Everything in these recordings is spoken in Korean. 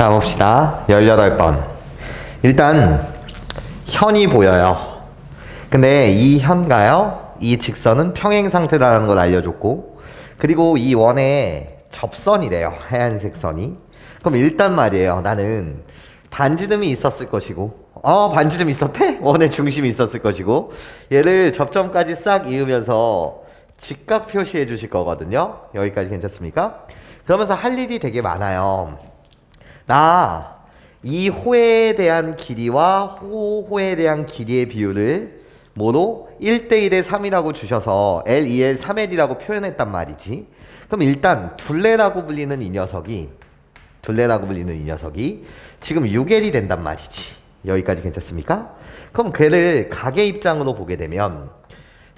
자, 봅시다. 18번. 일단 현이 보여요. 근데 이 현가요, 이 직선은 평행 상태라는 걸 알려줬고, 그리고 이 원의 접선이래요. 하얀색 선이. 그럼 일단 말이에요, 나는 반지름이 있었을 것이고, 반지름 있었대? 원의 중심이 있었을 것이고, 얘를 접점까지 싹 이으면서 직각 표시해 주실 거거든요. 여기까지 괜찮습니까? 그러면서 할 일이 되게 많아요. 나 이 호에 대한 길이와 호에 대한 길이의 비율을 뭐로 1대1의 3이라고 주셔서 L, 2L, 3L이라고 표현했단 말이지. 그럼 일단 둘레라고 불리는 이 녀석이 지금 6L이 된단 말이지. 여기까지 괜찮습니까? 그럼 걔를 각의 입장으로 보게 되면,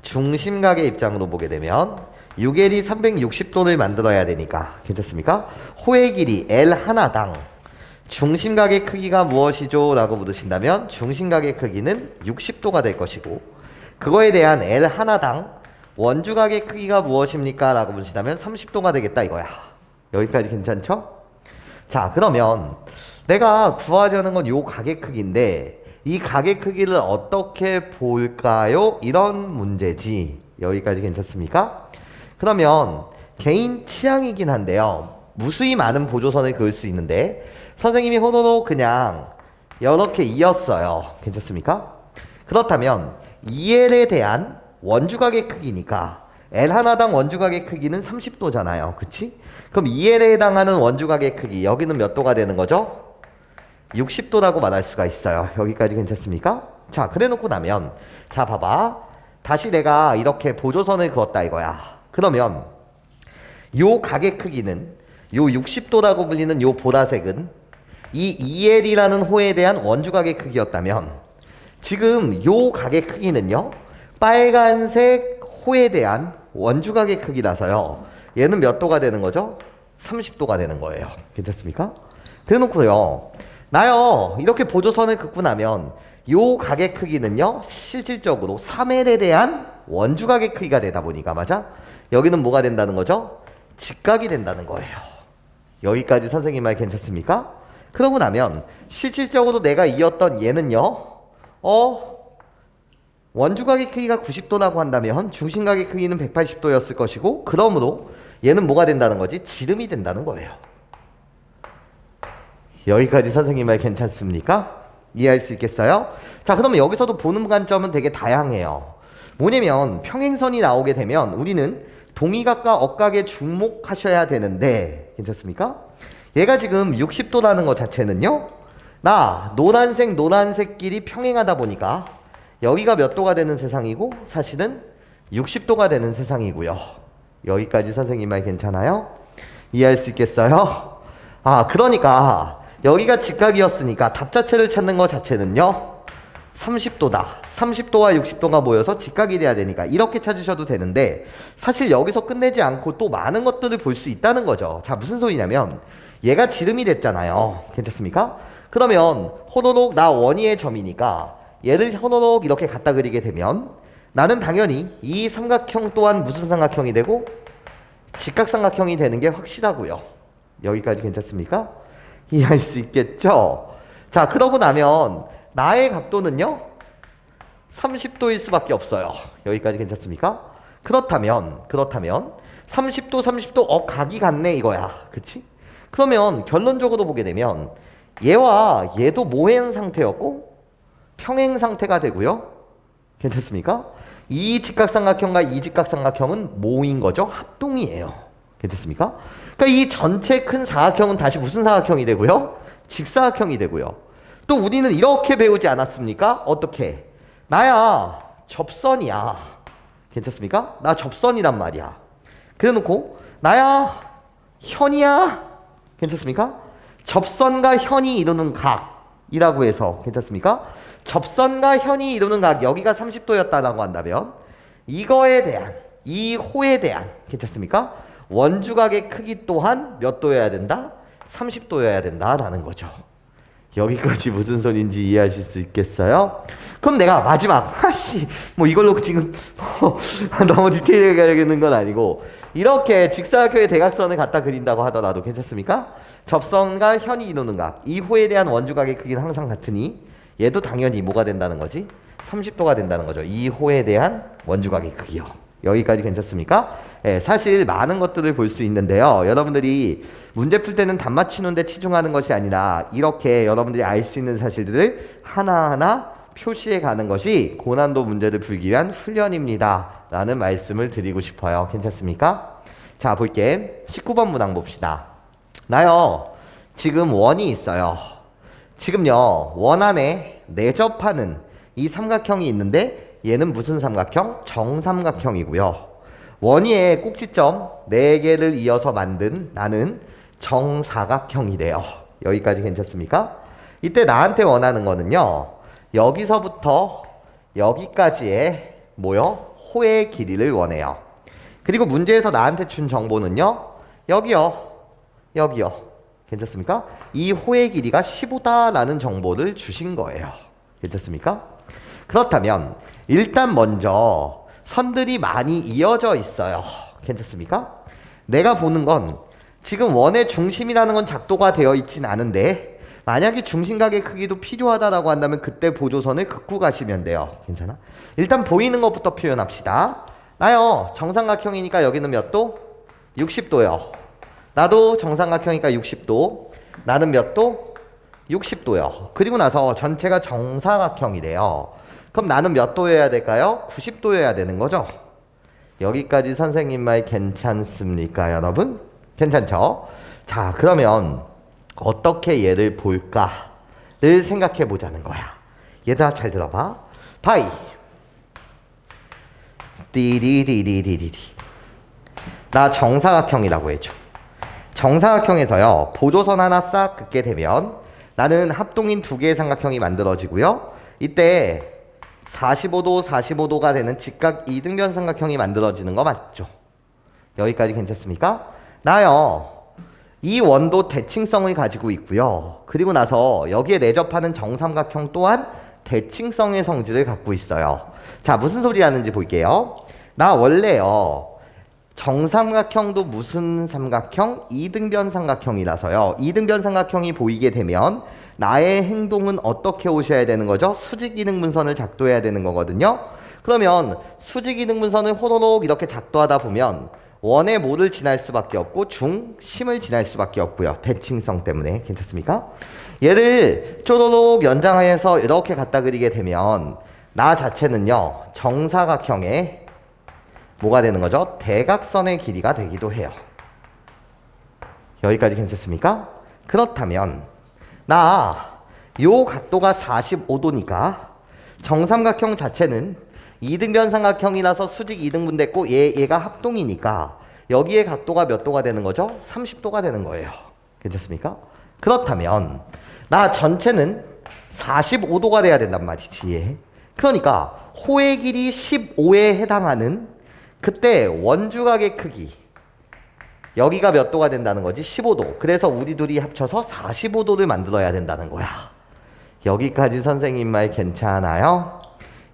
중심각의 입장으로 보게 되면 6L이 360도를 만들어야 되니까 괜찮습니까? 호의 길이 L 하나당 중심각의 크기가 무엇이죠? 라고 물으신다면 중심각의 크기는 60도가 될 것이고, 그거에 대한 L 하나당 원주각의 크기가 무엇입니까? 라고 물으신다면 30도가 되겠다 이거야. 여기까지 괜찮죠? 자, 그러면 내가 구하려는 건 요 각의 크기인데 이 각의 크기를 어떻게 볼까요? 이런 문제지. 여기까지 괜찮습니까? 그러면 개인 취향이긴 한데요, 무수히 많은 보조선을 그을 수 있는데 선생님이 호노노 그냥 이렇게 이었어요. 괜찮습니까? 그렇다면 2L에 대한 원주각의 크기니까 L 하나당 원주각의 크기는 30도잖아요. 그치? 그럼 2L에 해당하는 원주각의 크기, 여기는 몇 도가 되는 거죠? 60도라고 말할 수가 있어요. 여기까지 괜찮습니까? 자, 그래 놓고 나면, 자, 봐봐. 다시 내가 이렇게 보조선을 그었다 이거야. 그러면 요 각의 크기는, 요 60도라고 불리는 요 보라색은 이 2L이라는 호에 대한 원주각의 크기였다면, 지금 요 각의 크기는요, 빨간색 호에 대한 원주각의 크기라서요, 얘는 몇 도가 되는 거죠? 30도가 되는 거예요. 괜찮습니까? 그래놓고요, 나요 이렇게 보조선을 긋고 나면 요 각의 크기는요 실질적으로 3L에 대한 원주각의 크기가 되다 보니까, 맞아? 여기는 뭐가 된다는 거죠? 직각이 된다는 거예요. 여기까지 선생님 말 괜찮습니까? 그러고 나면 실질적으로 내가 이었던 얘는요, 원주각의 크기가 90도라고 한다면 중심각의 크기는 180도였을 것이고, 그러므로 얘는 뭐가 된다는 거지? 지름이 된다는 거예요. 여기까지 선생님 말 괜찮습니까? 이해할 수 있겠어요? 자, 그러면 여기서도 보는 관점은 되게 다양해요. 뭐냐면 평행선이 나오게 되면 우리는 동의각과 억각에 주목하셔야 되는데, 괜찮습니까? 얘가 지금 60도라는 것 자체는요, 나 노란색끼리 평행하다 보니까 여기가 몇 도가 되는 세상이고 사실은 60도가 되는 세상이고요. 여기까지 선생님 말 괜찮아요? 이해할 수 있겠어요? 그러니까 여기가 직각이었으니까 답 자체를 찾는 것 자체는요 30도다. 30도와 60도가 모여서 직각이 돼야 되니까 이렇게 찾으셔도 되는데, 사실 여기서 끝내지 않고 또 많은 것들을 볼 수 있다는 거죠. 자, 무슨 소리냐면 얘가 지름이 됐잖아요. 괜찮습니까? 그러면 호노록 나 원위의 점이니까 얘를 호노록 이렇게 갖다 그리게 되면 나는 당연히 이 삼각형 또한 무슨 삼각형이 되고 직각삼각형이 되는 게 확실하고요. 여기까지 괜찮습니까? 이해할 수 있겠죠? 자, 그러고 나면 나의 각도는요 30도일 수밖에 없어요. 여기까지 괜찮습니까? 그렇다면 30도 각이 같네 이거야. 그치? 그러면 결론적으로 보게 되면 얘와 얘도 모행 상태였고 평행 상태가 되고요. 괜찮습니까? 이 직각삼각형과 이 직각삼각형은 모인 거죠. 합동이에요. 괜찮습니까? 그러니까 이 전체 큰 사각형은 다시 무슨 사각형이 되고요? 직사각형이 되고요. 또 우리는 이렇게 배우지 않았습니까? 어떻게? 나야 접선이야. 괜찮습니까? 나 접선이란 말이야. 그래놓고 나야 현이야. 괜찮습니까? 접선과 현이 이루는 각이라고 해서, 괜찮습니까? 접선과 현이 이루는 각, 여기가 30도였다라고 한다면 이거에 대한, 이 호에 대한, 괜찮습니까? 원주각의 크기 또한 몇 도여야 된다? 30도여야 된다라는 거죠. 여기까지 무슨 소리인지 이해하실 수 있겠어요? 그럼 내가 마지막, 뭐 이걸로 지금 너무 디테일하게 가야겠는 건 아니고, 이렇게 직사각형의 대각선을 갖다 그린다고 하더라도 괜찮습니까? 접선과 현이 이루는 각. 이 호에 대한 원주각의 크기는 항상 같으니 얘도 당연히 뭐가 된다는 거지? 30도가 된다는 거죠. 이 호에 대한 원주각의 크기요. 여기까지 괜찮습니까? 예, 사실 많은 것들을 볼 수 있는데요. 여러분들이 문제 풀 때는 답 맞추는데 치중하는 것이 아니라 이렇게 여러분들이 알 수 있는 사실들을 하나하나 표시해 가는 것이 고난도 문제를 풀기 위한 훈련입니다. 라는 말씀을 드리고 싶어요. 괜찮습니까? 자, 볼게. 19번 문항 봅시다. 나요, 지금 원이 있어요. 지금요, 원 안에 내접하는 이 삼각형이 있는데 얘는 무슨 삼각형? 정삼각형이고요. 원위의 꼭지점 4개를 이어서 만든 나는 정사각형이래요. 여기까지 괜찮습니까? 이때 나한테 원하는 거는요, 여기서부터 여기까지의 뭐요? 호의 길이를 원해요. 그리고 문제에서 나한테 준 정보는요, 여기요, 여기요. 괜찮습니까? 이 호의 길이가 15다라는 정보를 주신 거예요. 괜찮습니까? 그렇다면 일단 먼저 선들이 많이 이어져 있어요. 괜찮습니까? 내가 보는 건 지금 원의 중심이라는 건 작도가 되어 있진 않은데 만약에 중심각의 크기도 필요하다라고 한다면 그때 보조선을 긋고 가시면 돼요. 괜찮아? 일단 보이는 것부터 표현합시다. 나요, 정삼각형이니까 여기는 몇 도? 60도요. 나도 정삼각형이니까 60도. 나는 몇 도? 60도요. 그리고 나서 전체가 정사각형이래요. 그럼 나는 몇 도여야 될까요? 90도여야 되는 거죠. 여기까지 선생님 말 괜찮습니까, 여러분? 괜찮죠? 자, 그러면 어떻게 얘를 볼까를 생각해 보자는 거야. 얘들아, 잘 들어봐. 바이 띠리리리리리리. 나 정사각형이라고 해줘. 정사각형에서요, 보조선 하나 싹 긋게 되면 나는 합동인 2개의 삼각형이 만들어지고요. 이때 45도, 45도가 되는 직각 이등변 삼각형이 만들어지는 거 맞죠? 여기까지 괜찮습니까? 나요, 이 원도 대칭성을 가지고 있고요. 그리고 나서 여기에 내접하는 정삼각형 또한 대칭성의 성질을 갖고 있어요. 자, 무슨 소리 하는지 볼게요. 나 원래요, 정삼각형도 무슨 삼각형? 이등변 삼각형이라서요. 이등변 삼각형이 보이게 되면 나의 행동은 어떻게 오셔야 되는 거죠? 수직이등분선을 작도해야 되는 거거든요. 그러면 수직이등분선을 호로록 이렇게 작도하다 보면 원의 뭐를 지날 수밖에 없고 중심을 지날 수밖에 없고요. 대칭성 때문에. 괜찮습니까? 얘를 쪼로록 연장해서 이렇게 갖다 그리게 되면 나 자체는요, 정사각형의 뭐가 되는 거죠? 대각선의 길이가 되기도 해요. 여기까지 괜찮습니까? 그렇다면 요 각도가 45도니까 정삼각형 자체는 이등변 삼각형이라서 수직 이등분 됐고 얘가 합동이니까 여기에 각도가 몇 도가 되는 거죠? 30도가 되는 거예요. 괜찮습니까? 그렇다면 나 전체는 45도가 돼야 된단 말이지. 그러니까 호의 길이 15에 해당하는 그때 원주각의 크기 여기가 몇 도가 된다는 거지? 15도. 그래서 우리 둘이 합쳐서 45도를 만들어야 된다는 거야. 여기까지 선생님 말 괜찮아요?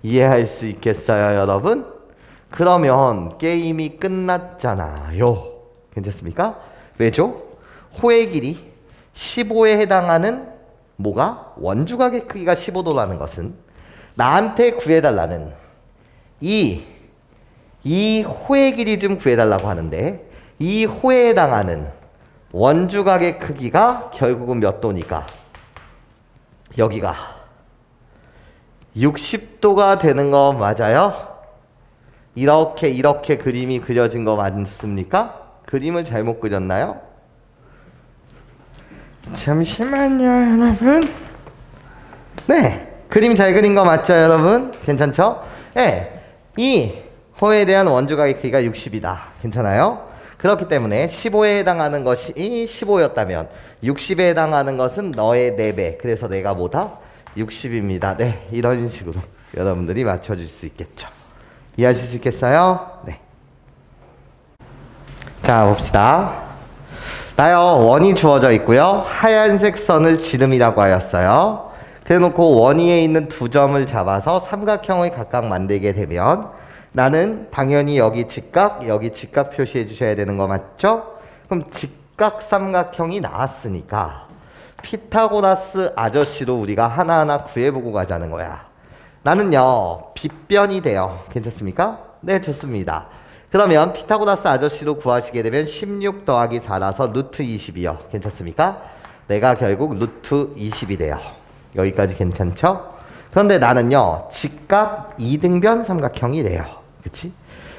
이해할 수 있겠어요, 여러분? 그러면 게임이 끝났잖아요. 괜찮습니까? 왜죠? 호의 길이 15에 해당하는 뭐가? 원주각의 크기가 15도라는 것은 나한테 구해달라는 이 호의 길이 좀 구해달라고 하는데 이 호에 해당하는 원주각의 크기가 결국은 몇 도니까 여기가 60도가 되는 거 맞아요? 이렇게 그림이 그려진 거 맞습니까? 그림을 잘못 그렸나요? 잠시만요, 여러분. 네, 그림 잘 그린 거 맞죠, 여러분? 괜찮죠? 네, 이 호에 대한 원주각의 크기가 60이다. 괜찮아요? 그렇기 때문에 15에 해당하는 것이 15였다면 60에 해당하는 것은 너의 4배. 그래서 내가 뭐다? 60입니다. 네, 이런 식으로 여러분들이 맞춰줄 수 있겠죠. 이해하실 수 있겠어요? 네. 자, 봅시다. 나요, 원이 주어져 있고요. 하얀색 선을 지름이라고 하였어요. 그래놓고 원 위에 있는 2점을 잡아서 삼각형을 각각 만들게 되면 나는 당연히 여기 직각 표시해 주셔야 되는 거 맞죠? 그럼 직각삼각형이 나왔으니까 피타고라스 아저씨로 우리가 하나하나 구해보고 가자는 거야. 나는요 빗변이 돼요. 괜찮습니까? 네, 좋습니다. 그러면 피타고라스 아저씨로 구하시게 되면 16 더하기 4라서 루트 20이요. 괜찮습니까? 내가 결국 루트 20이 돼요. 여기까지 괜찮죠? 그런데 나는요 직각 이등변 삼각형이 돼요. 그치?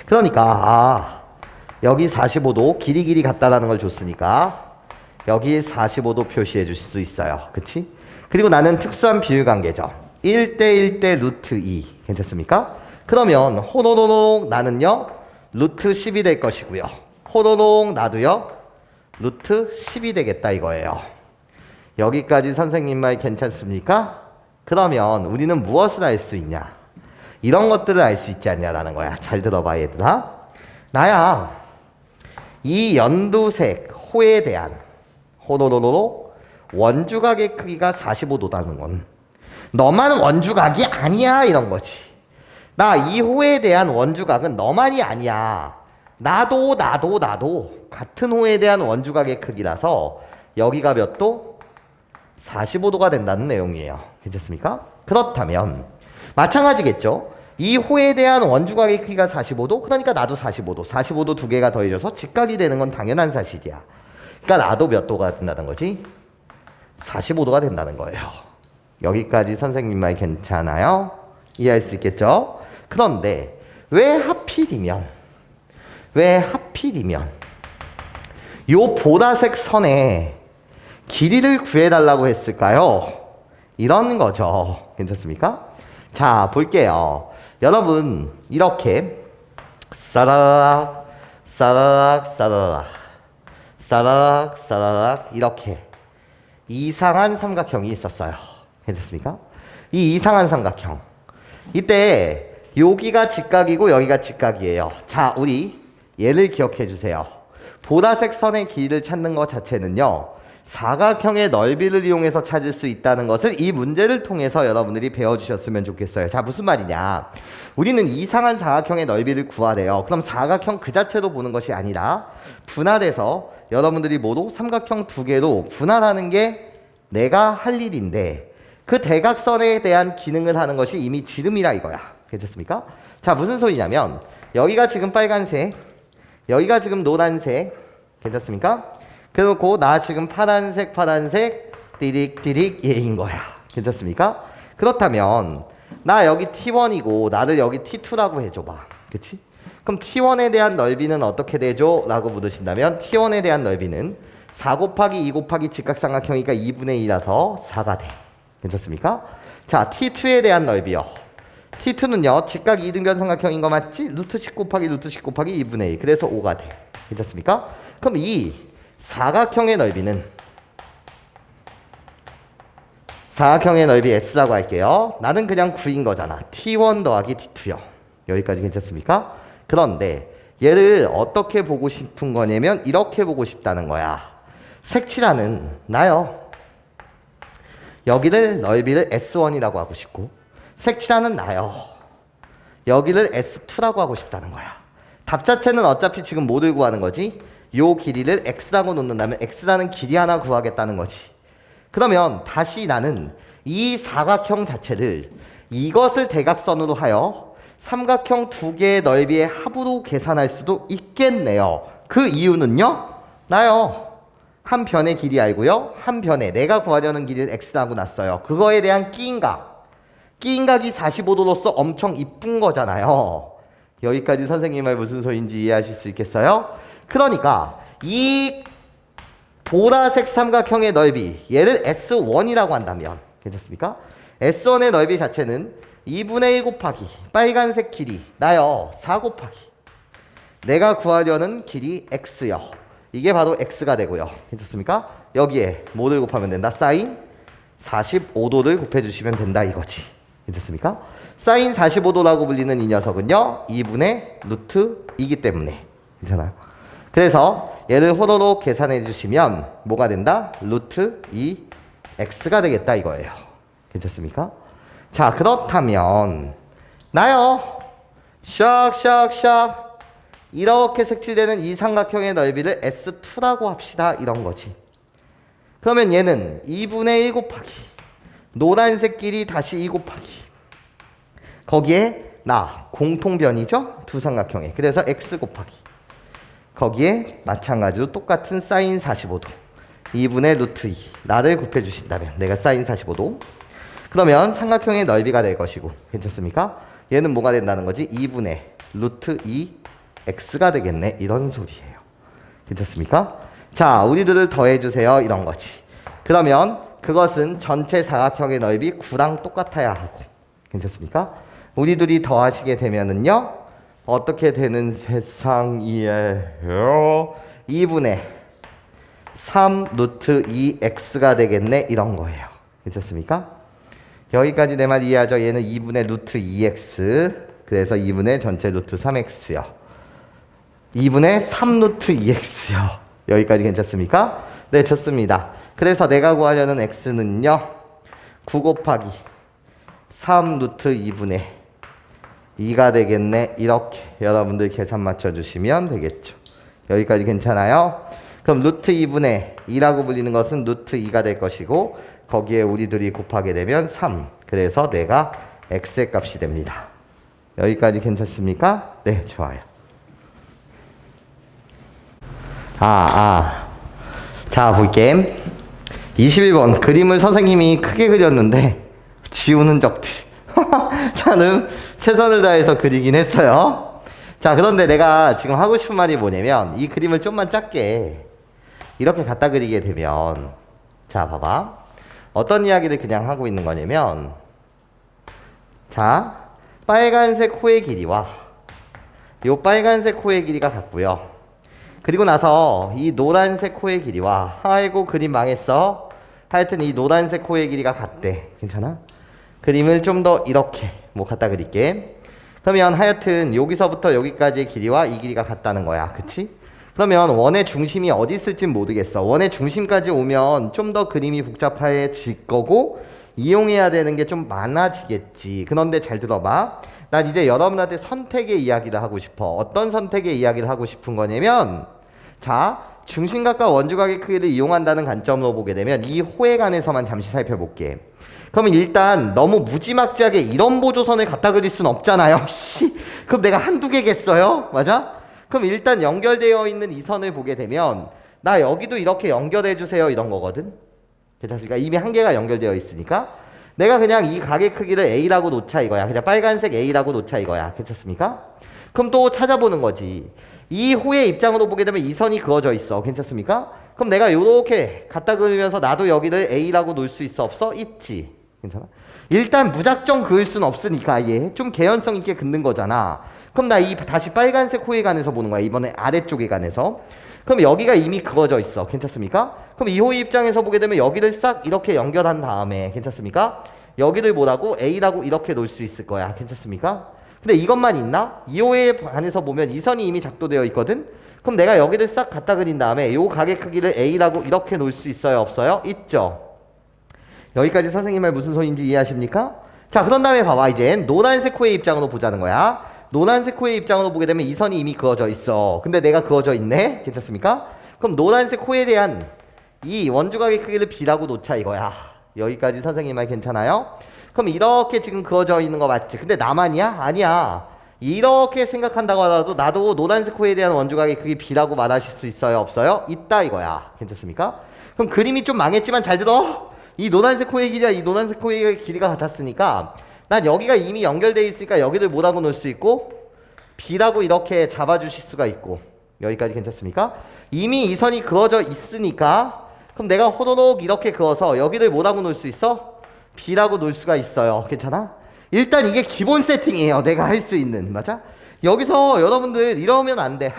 그러니까 여기 45도 길이 같다라는 걸 줬으니까 여기 45도 표시해 주실 수 있어요. 그치? 그리고 나는 특수한 비율관계죠. 1대1대 루트 2. 괜찮습니까? 그러면 호로로록 나는요 루트 10이 될 것이고요. 호로록 나도요 루트 10이 되겠다 이거예요. 여기까지 선생님 말 괜찮습니까? 그러면 우리는 무엇을 알 수 있냐? 이런 것들을 알 수 있지 않냐라는 거야. 잘 들어봐 얘들아. 나야 이 연두색 호에 대한 호로로로 원주각의 크기가 45도다는 건 너만 원주각이 아니야 이런 거지. 나 이 호에 대한 원주각은 너만이 아니야. 나도 같은 호에 대한 원주각의 크기라서 여기가 몇 도? 45도가 된다는 내용이에요. 괜찮습니까? 그렇다면 마찬가지겠죠. 이 호에 대한 원주각의 크기가 45도, 그러니까 나도 45도. 45도 두 개가 더해져서 직각이 되는 건 당연한 사실이야. 그러니까 나도 몇 도가 된다는 거지? 45도가 된다는 거예요. 여기까지 선생님 말 괜찮아요? 이해할 수 있겠죠? 그런데 왜 하필이면 요 보라색 선에 길이를 구해달라고 했을까요? 이런 거죠. 괜찮습니까? 자, 볼게요. 여러분 이렇게 싸라락 싸라락 싸라락 싸라락 싸라락 이렇게 이상한 삼각형이 있었어요. 괜찮습니까? 이 이상한 삼각형 이때 여기가 직각이고 여기가 직각이에요. 자, 우리 얘를 기억해 주세요. 보라색 선의 길이를 찾는 것 자체는요 사각형의 넓이를 이용해서 찾을 수 있다는 것을 이 문제를 통해서 여러분들이 배워주셨으면 좋겠어요. 자, 무슨 말이냐? 우리는 이상한 사각형의 넓이를 구하래요. 그럼 사각형 그 자체로 보는 것이 아니라 분할해서 여러분들이 모두 삼각형 두 개로 분할하는 게 내가 할 일인데 그 대각선에 대한 기능을 하는 것이 이미 지름이라 이거야. 괜찮습니까? 자, 무슨 소리냐면 여기가 지금 빨간색, 여기가 지금 노란색. 괜찮습니까? 그리고 나 지금 파란색 띠릭 얘인 거야. 괜찮습니까? 그렇다면 나 여기 T1이고 나를 여기 T2라고 해줘봐. 그치? 그럼 T1에 대한 넓이는 어떻게 되죠? 라고 물으신다면 T1에 대한 넓이는 4 곱하기 2 곱하기 직각삼각형이니까 2분의 2라서 4가 돼. 괜찮습니까? 자, T2에 대한 넓이요. T2는요 직각 이등변 삼각형인 거 맞지? 루트 10 곱하기 루트 10 곱하기 2분의 2 그래서 5가 돼. 괜찮습니까? 그럼 이 사각형의 넓이는 사각형의 넓이 S라고 할게요. 나는 그냥 9인 거잖아. T1 더하기 T2요. 여기까지 괜찮습니까? 그런데 얘를 어떻게 보고 싶은 거냐면 이렇게 보고 싶다는 거야. 색칠하는 나요. 여기를 넓이를 S1이라고 하고 싶고 색칠하는 나요. 여기를 S2라고 하고 싶다는 거야. 답 자체는 어차피 지금 뭐를 구하는 거지? 요 길이를 x라고 놓는다면 x라는 길이 하나 구하겠다는 거지. 그러면 다시 나는 이 사각형 자체를 이것을 대각선으로 하여 삼각형 두 개의 넓이의 합으로 계산할 수도 있겠네요. 그 이유는요? 나요. 한 변의 길이 알고요. 한 변에 내가 구하려는 길이를 x라고 놨어요. 그거에 대한 끼인각. 끼인각이 45도로서 엄청 이쁜 거잖아요. 여기까지 선생님 말 무슨 소리인지 이해하실 수 있겠어요? 그러니까 이 보라색 삼각형의 넓이 얘를 S1이라고 한다면 괜찮습니까? S1의 넓이 자체는 2분의 1 곱하기 빨간색 길이 나요 4 곱하기 내가 구하려는 길이 X요. 이게 바로 X가 되고요. 괜찮습니까? 여기에 뭐를 곱하면 된다? 사인 45도를 곱해주시면 된다 이거지. 괜찮습니까? 사인 45도라고 불리는 이 녀석은요 2분의 루트 2기 때문에 괜찮아요? 그래서 얘를 호로록 계산해 주시면 뭐가 된다? 루트 2x가 되겠다 이거예요. 괜찮습니까? 자, 그렇다면 나요 샥샥샥 이렇게 색칠되는 이 삼각형의 넓이를 S2라고 합시다. 이런 거지. 그러면 얘는 2분의 1 곱하기 노란색 길이 다시 2 곱하기 거기에 나 공통변이죠? 두 삼각형에. 그래서 X 곱하기 거기에 마찬가지로 똑같은 사인 45도 2분의 루트 2 나를 곱해주신다면 내가 사인 45도 그러면 삼각형의 넓이가 될 것이고 괜찮습니까? 얘는 뭐가 된다는 거지? 2분의 루트 2 X가 되겠네 이런 소리예요. 괜찮습니까? 자 우리들을 더해주세요 이런 거지. 그러면 그것은 전체 사각형의 넓이 9랑 똑같아야 하고 괜찮습니까? 우리들이 더하시게 되면은요 어떻게 되는 세상이에요? 2분의 3 루트 2x가 되겠네 이런 거예요. 괜찮습니까? 여기까지 내 말 이해하죠? 얘는 2분의 루트 2x 그래서 2분의 전체 루트 3x요. 2분의 3 루트 2x요. 여기까지 괜찮습니까? 네 좋습니다. 그래서 내가 구하려는 x는요 9 곱하기 3 루트 2분의 2가 되겠네. 이렇게 여러분들 계산 맞춰주시면 되겠죠. 여기까지 괜찮아요? 그럼 루트 2분의 2라고 불리는 것은 루트 2가 될 것이고 거기에 우리들이 곱하게 되면 3 그래서 내가 x의 값이 됩니다. 여기까지 괜찮습니까? 네 좋아요. 자 볼게. 21번 그림을 선생님이 크게 그렸는데 지운 흔적들 저는 최선을 다해서 그리긴 했어요. 자 그런데 내가 지금 하고 싶은 말이 뭐냐면 이 그림을 좀만 작게 이렇게 갖다 그리게 되면 자 봐봐 어떤 이야기를 그냥 하고 있는 거냐면 자 빨간색 호의 길이와 요 빨간색 호의 길이가 같고요. 그리고 나서 이 노란색 호의 길이와 아이고 그림 망했어. 하여튼 이 노란색 호의 길이가 같대. 괜찮아? 그림을 좀 더 이렇게 뭐 갖다 그릴게. 그러면 하여튼 여기서부터 여기까지의 길이와 이 길이가 같다는 거야. 그치? 그러면 원의 중심이 어디 있을진 모르겠어. 원의 중심까지 오면 좀 더 그림이 복잡해질 거고 이용해야 되는 게 좀 많아지겠지. 그런데 잘 들어봐. 난 이제 여러분한테 선택의 이야기를 하고 싶어. 어떤 선택의 이야기를 하고 싶은 거냐면 자 중심각과 원주각의 크기를 이용한다는 관점으로 보게 되면 이 호에 관해서만 잠시 살펴볼게. 그러면 일단 너무 무지막지하게 이런 보조선을 갖다 그릴 순 없잖아요. 그럼 내가 한두 개겠어요? 맞아? 그럼 일단 연결되어 있는 이 선을 보게 되면 나 여기도 이렇게 연결해 주세요 이런 거거든. 괜찮습니까? 이미 한 개가 연결되어 있으니까 내가 그냥 이 각의 크기를 A라고 놓자 이거야. 그냥 빨간색 A라고 놓자 이거야. 괜찮습니까? 그럼 또 찾아보는 거지. 이 호의 입장으로 보게 되면 이 선이 그어져 있어. 괜찮습니까? 그럼 내가 요렇게 갖다 그리면서 나도 여기를 A라고 놓을 수 있어? 없어? 있지. 괜찮아? 일단 무작정 그을 순 없으니까 얘 좀 개연성 있게 긋는 거잖아. 그럼 나 이 다시 빨간색 호에 관해서 보는 거야. 이번에 아래쪽에 관해서. 그럼 여기가 이미 그어져 있어. 괜찮습니까? 그럼 이 호의 입장에서 보게 되면 여기를 싹 이렇게 연결한 다음에 괜찮습니까? 여기를 뭐라고? A라고 이렇게 놓을 수 있을 거야. 괜찮습니까? 근데 이것만 있나? 이 호에 관해서 보면 이 선이 이미 작도되어 있거든? 그럼 내가 여기를 싹 갖다 그린 다음에 요 각의 크기를 A라고 이렇게 놓을 수 있어요? 없어요? 있죠? 여기까지 선생님 말 무슨 소리인지 이해하십니까? 자 그런 다음에 봐봐. 이제 노란색 호의 입장으로 보자는 거야. 노란색 호의 입장으로 보게 되면 이 선이 이미 그어져 있어. 근데 내가 그어져 있네? 괜찮습니까? 그럼 노란색 호에 대한 이 원주각의 크기를 B라고 놓자 이거야. 여기까지 선생님 말 괜찮아요? 그럼 이렇게 지금 그어져 있는 거 맞지? 근데 나만이야? 아니야. 이렇게 생각한다고 하더라도 나도 노란색 호에 대한 원주각의 크기 B라고 말하실 수 있어요? 없어요? 있다 이거야. 괜찮습니까? 그럼 그림이 좀 망했지만 잘 들어. 이 노란색 호의 길이와 이 노란색 호의 길이가 같았으니까 난 여기가 이미 연결되어 있으니까 여기를 뭐라고 놓을 수 있고 B라고 이렇게 잡아주실 수가 있고 여기까지 괜찮습니까? 이미 이 선이 그어져 있으니까 그럼 내가 호로록 이렇게 그어서 여기를 뭐라고 놓을 수 있어? B라고 놓을 수가 있어요. 괜찮아? 일단 이게 기본 세팅이에요. 내가 할 수 있는. 맞아? 여기서 여러분들 이러면 안 돼.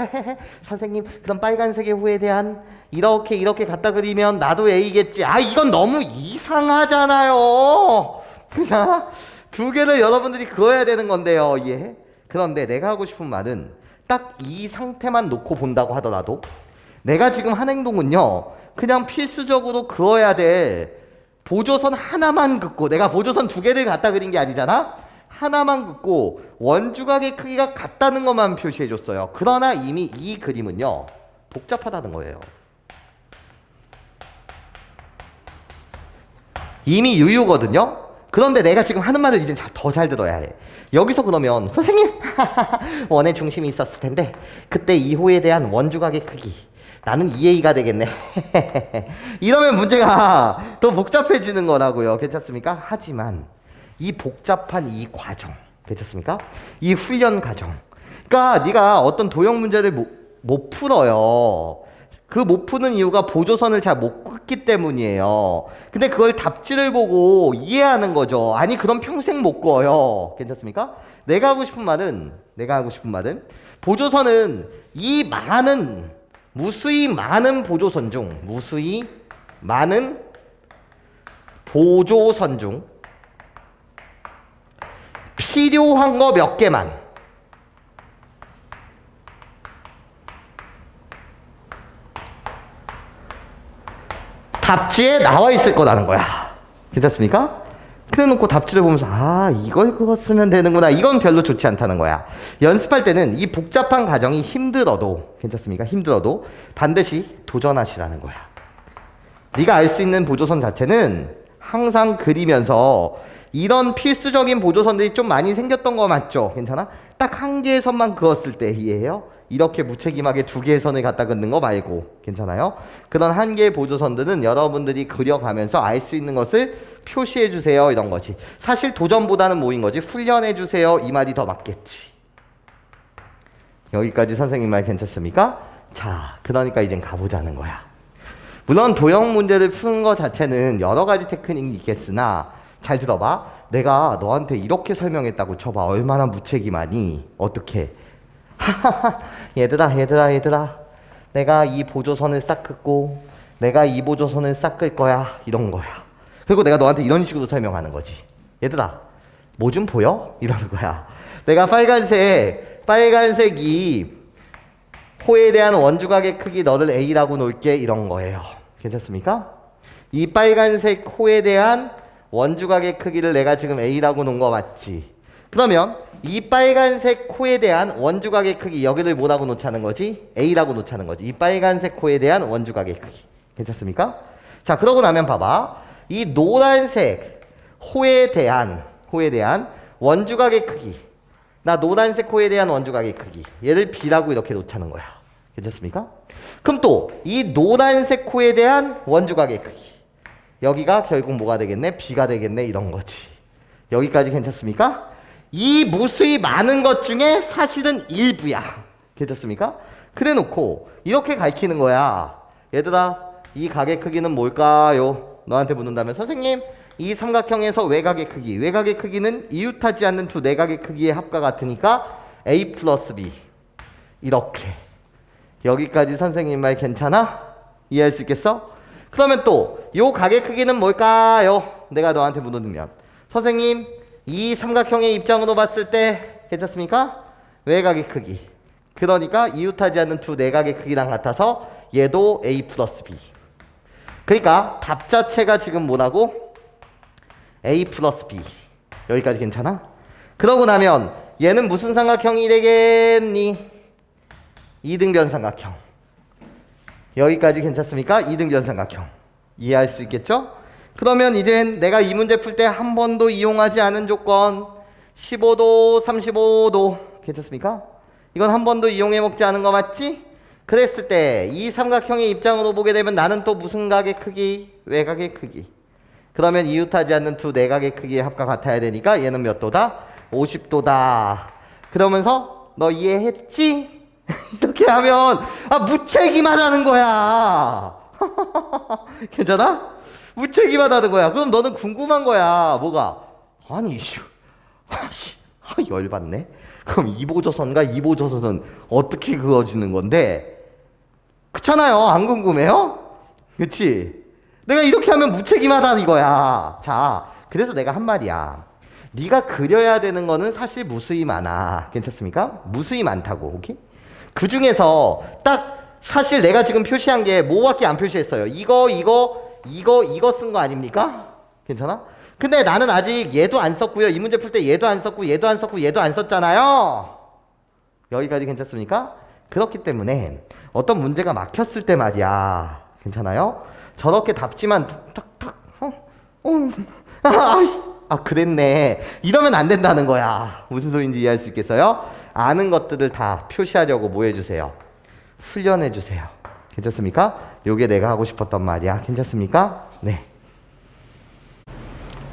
선생님 그럼 빨간색의 호에 대한 이렇게 갖다 그리면 나도 A겠지. 이건 너무 이상하잖아요. 그냥 두 개를 여러분들이 그어야 되는 건데요. 예. 그런데 내가 하고 싶은 말은 딱 이 상태만 놓고 본다고 하더라도 내가 지금 한 행동은요. 그냥 필수적으로 그어야 돼. 보조선 하나만 긋고 내가 보조선 두 개를 갖다 그린 게 아니잖아. 하나만 긋고 원주각의 크기가 같다는 것만 표시해줬어요. 그러나 이미 이 그림은요, 복잡하다는 거예요. 이미 유유거든요. 그런데 내가 지금 하는 말을 이제 더 잘 들어야 해. 여기서 그러면 선생님 원의 중심이 있었을 텐데 그때 2호에 대한 원주각의 크기 나는 2a가 되겠네. 이러면 문제가 더 복잡해지는 거라고요. 괜찮습니까? 하지만 이 복잡한 이 과정, 괜찮습니까? 이 훈련 과정, 그러니까 네가 어떤 도형 문제를 못 풀어요. 그 못 푸는 이유가 보조선을 잘 못 긋기 때문이에요. 근데 그걸 답지를 보고 이해하는 거죠. 아니 그럼 평생 못 그어요. 괜찮습니까? 내가 하고 싶은 말은 보조선은 이 많은 무수히 많은 보조선 중 보조선 중 필요한 거 몇 개만 답지에 나와 있을 거라는 거야. 괜찮습니까? 그래놓고 답지를 보면서 이걸 그거 쓰면 되는구나. 이건 별로 좋지 않다는 거야. 연습할 때는 이 복잡한 과정이 힘들어도, 괜찮습니까? 힘들어도 반드시 도전하시라는 거야. 네가 알 수 있는 보조선 자체는 항상 그리면서 이런 필수적인 보조선들이 좀 많이 생겼던 거 맞죠? 괜찮아? 딱 한 개의 선만 그었을 때 이해해요? 이렇게 무책임하게 두 개의 선을 갖다 긋는 거 말고, 괜찮아요? 그런 한 개의 보조선들은 여러분들이 그려가면서 알 수 있는 것을 표시해 주세요, 이런 거지. 사실 도전보다는 뭐인 거지? 훈련해 주세요, 이 말이 더 맞겠지. 여기까지 선생님 말 괜찮습니까? 자, 그러니까 이젠 가보자는 거야. 물론 도형 문제를 푸는 것 자체는 여러 가지 테크닉이 있겠으나 잘 들어봐. 내가 너한테 이렇게 설명했다고 쳐봐. 얼마나 무책임하니? 어떻게? 얘들아 내가 이 보조선을 싹 긋고 내가 이 보조선을 싹 끌 거야, 이런 거야. 그리고 내가 너한테 이런 식으로 설명하는 거지. 얘들아 뭐 좀 보여? 이러는 거야. 내가 빨간색이 호에 대한 원주각의 크기 너를 A라고 놓을게, 이런 거예요. 괜찮습니까? 이 빨간색 호에 대한 원주각의 크기를 내가 지금 A라고 놓은 거 맞지? 그러면 이 빨간색 코에 대한 원주각의 크기, 여기를 뭐라고 놓자는 거지? A라고 놓자는 거지. 이 빨간색 코에 대한 원주각의 크기. 괜찮습니까? 자, 그러고 나면 봐봐. 이 노란색 호에 대한 원주각의 크기. 나 노란색 코에 대한 원주각의 크기. 얘를 B라고 이렇게 놓자는 거야. 괜찮습니까? 그럼 또 이 노란색 코에 대한 원주각의 크기. 여기가 결국 뭐가 되겠네? B가 되겠네, 이런 거지. 여기까지 괜찮습니까? 이 무수히 많은 것 중에 사실은 일부야. 괜찮습니까? 그래 놓고 이렇게 가르치는 거야. 얘들아 이 각의 크기는 뭘까요? 너한테 묻는다면 선생님 이 삼각형에서 외곽의 크기는 이웃하지 않는 두 내각의 크기의 합과 같으니까 A 플러스 B. 이렇게. 여기까지 선생님 말 괜찮아? 이해할 수 있겠어? 그러면 또 요 각의 크기는 뭘까요? 내가 너한테 묻으면 선생님 이 삼각형의 입장으로 봤을 때 괜찮습니까? 외곽의 크기. 그러니까 이웃하지 않는 두 내각의 크기랑 같아서 얘도 A 플러스 B. 그러니까 답 자체가 지금 뭐라고? A 플러스 B. 여기까지 괜찮아? 그러고 나면 얘는 무슨 삼각형이 되겠니? 이등변 삼각형. 여기까지 괜찮습니까? 이등변 삼각형. 이해할 수 있겠죠? 그러면 이젠 내가 이 문제 풀 때 한 번도 이용하지 않은 조건 15도, 35도 괜찮습니까? 이건 한 번도 이용해 먹지 않은 거 맞지? 그랬을 때 이 삼각형의 입장으로 보게 되면 나는 또 무슨 각의 크기? 외곽의 크기. 그러면 이웃하지 않는 두 내각의 크기의 합과 같아야 되니까 얘는 몇 도다? 50도다. 그러면서 너 이해했지? 이렇게 하면 무책임하다는 거야. 괜찮아? 무책임하다는 거야. 그럼 너는 궁금한 거야. 뭐가? 아니 열받네. 그럼 이 보조선과 이 보조선은 어떻게 그어지는 건데? 그렇잖아요. 안 궁금해요? 그치? 내가 이렇게 하면 무책임하다는 거야. 자, 그래서 내가 한 말이야. 네가 그려야 되는 거는 사실 무수히 많아. 괜찮습니까? 무수히 많다고. 오케이? 그 중에서 딱 사실 내가 지금 표시한 게 뭐밖에 안 표시했어요. 이거 쓴 거 아닙니까? 괜찮아? 근데 나는 아직 얘도 안 썼고요. 이 문제 풀 때 얘도 안 썼고 얘도 안 썼고 얘도 안 썼잖아요. 여기까지 괜찮습니까? 그렇기 때문에 어떤 문제가 막혔을 때 말이야. 괜찮아요? 저렇게 답지만 탁탁탁 그랬네. 이러면 안 된다는 거야. 무슨 소리인지 이해할 수 있겠어요? 아는 것들을 다 표시하려고 뭐 해주세요? 훈련해주세요. 괜찮습니까? 요게 내가 하고 싶었던 말이야. 괜찮습니까? 네.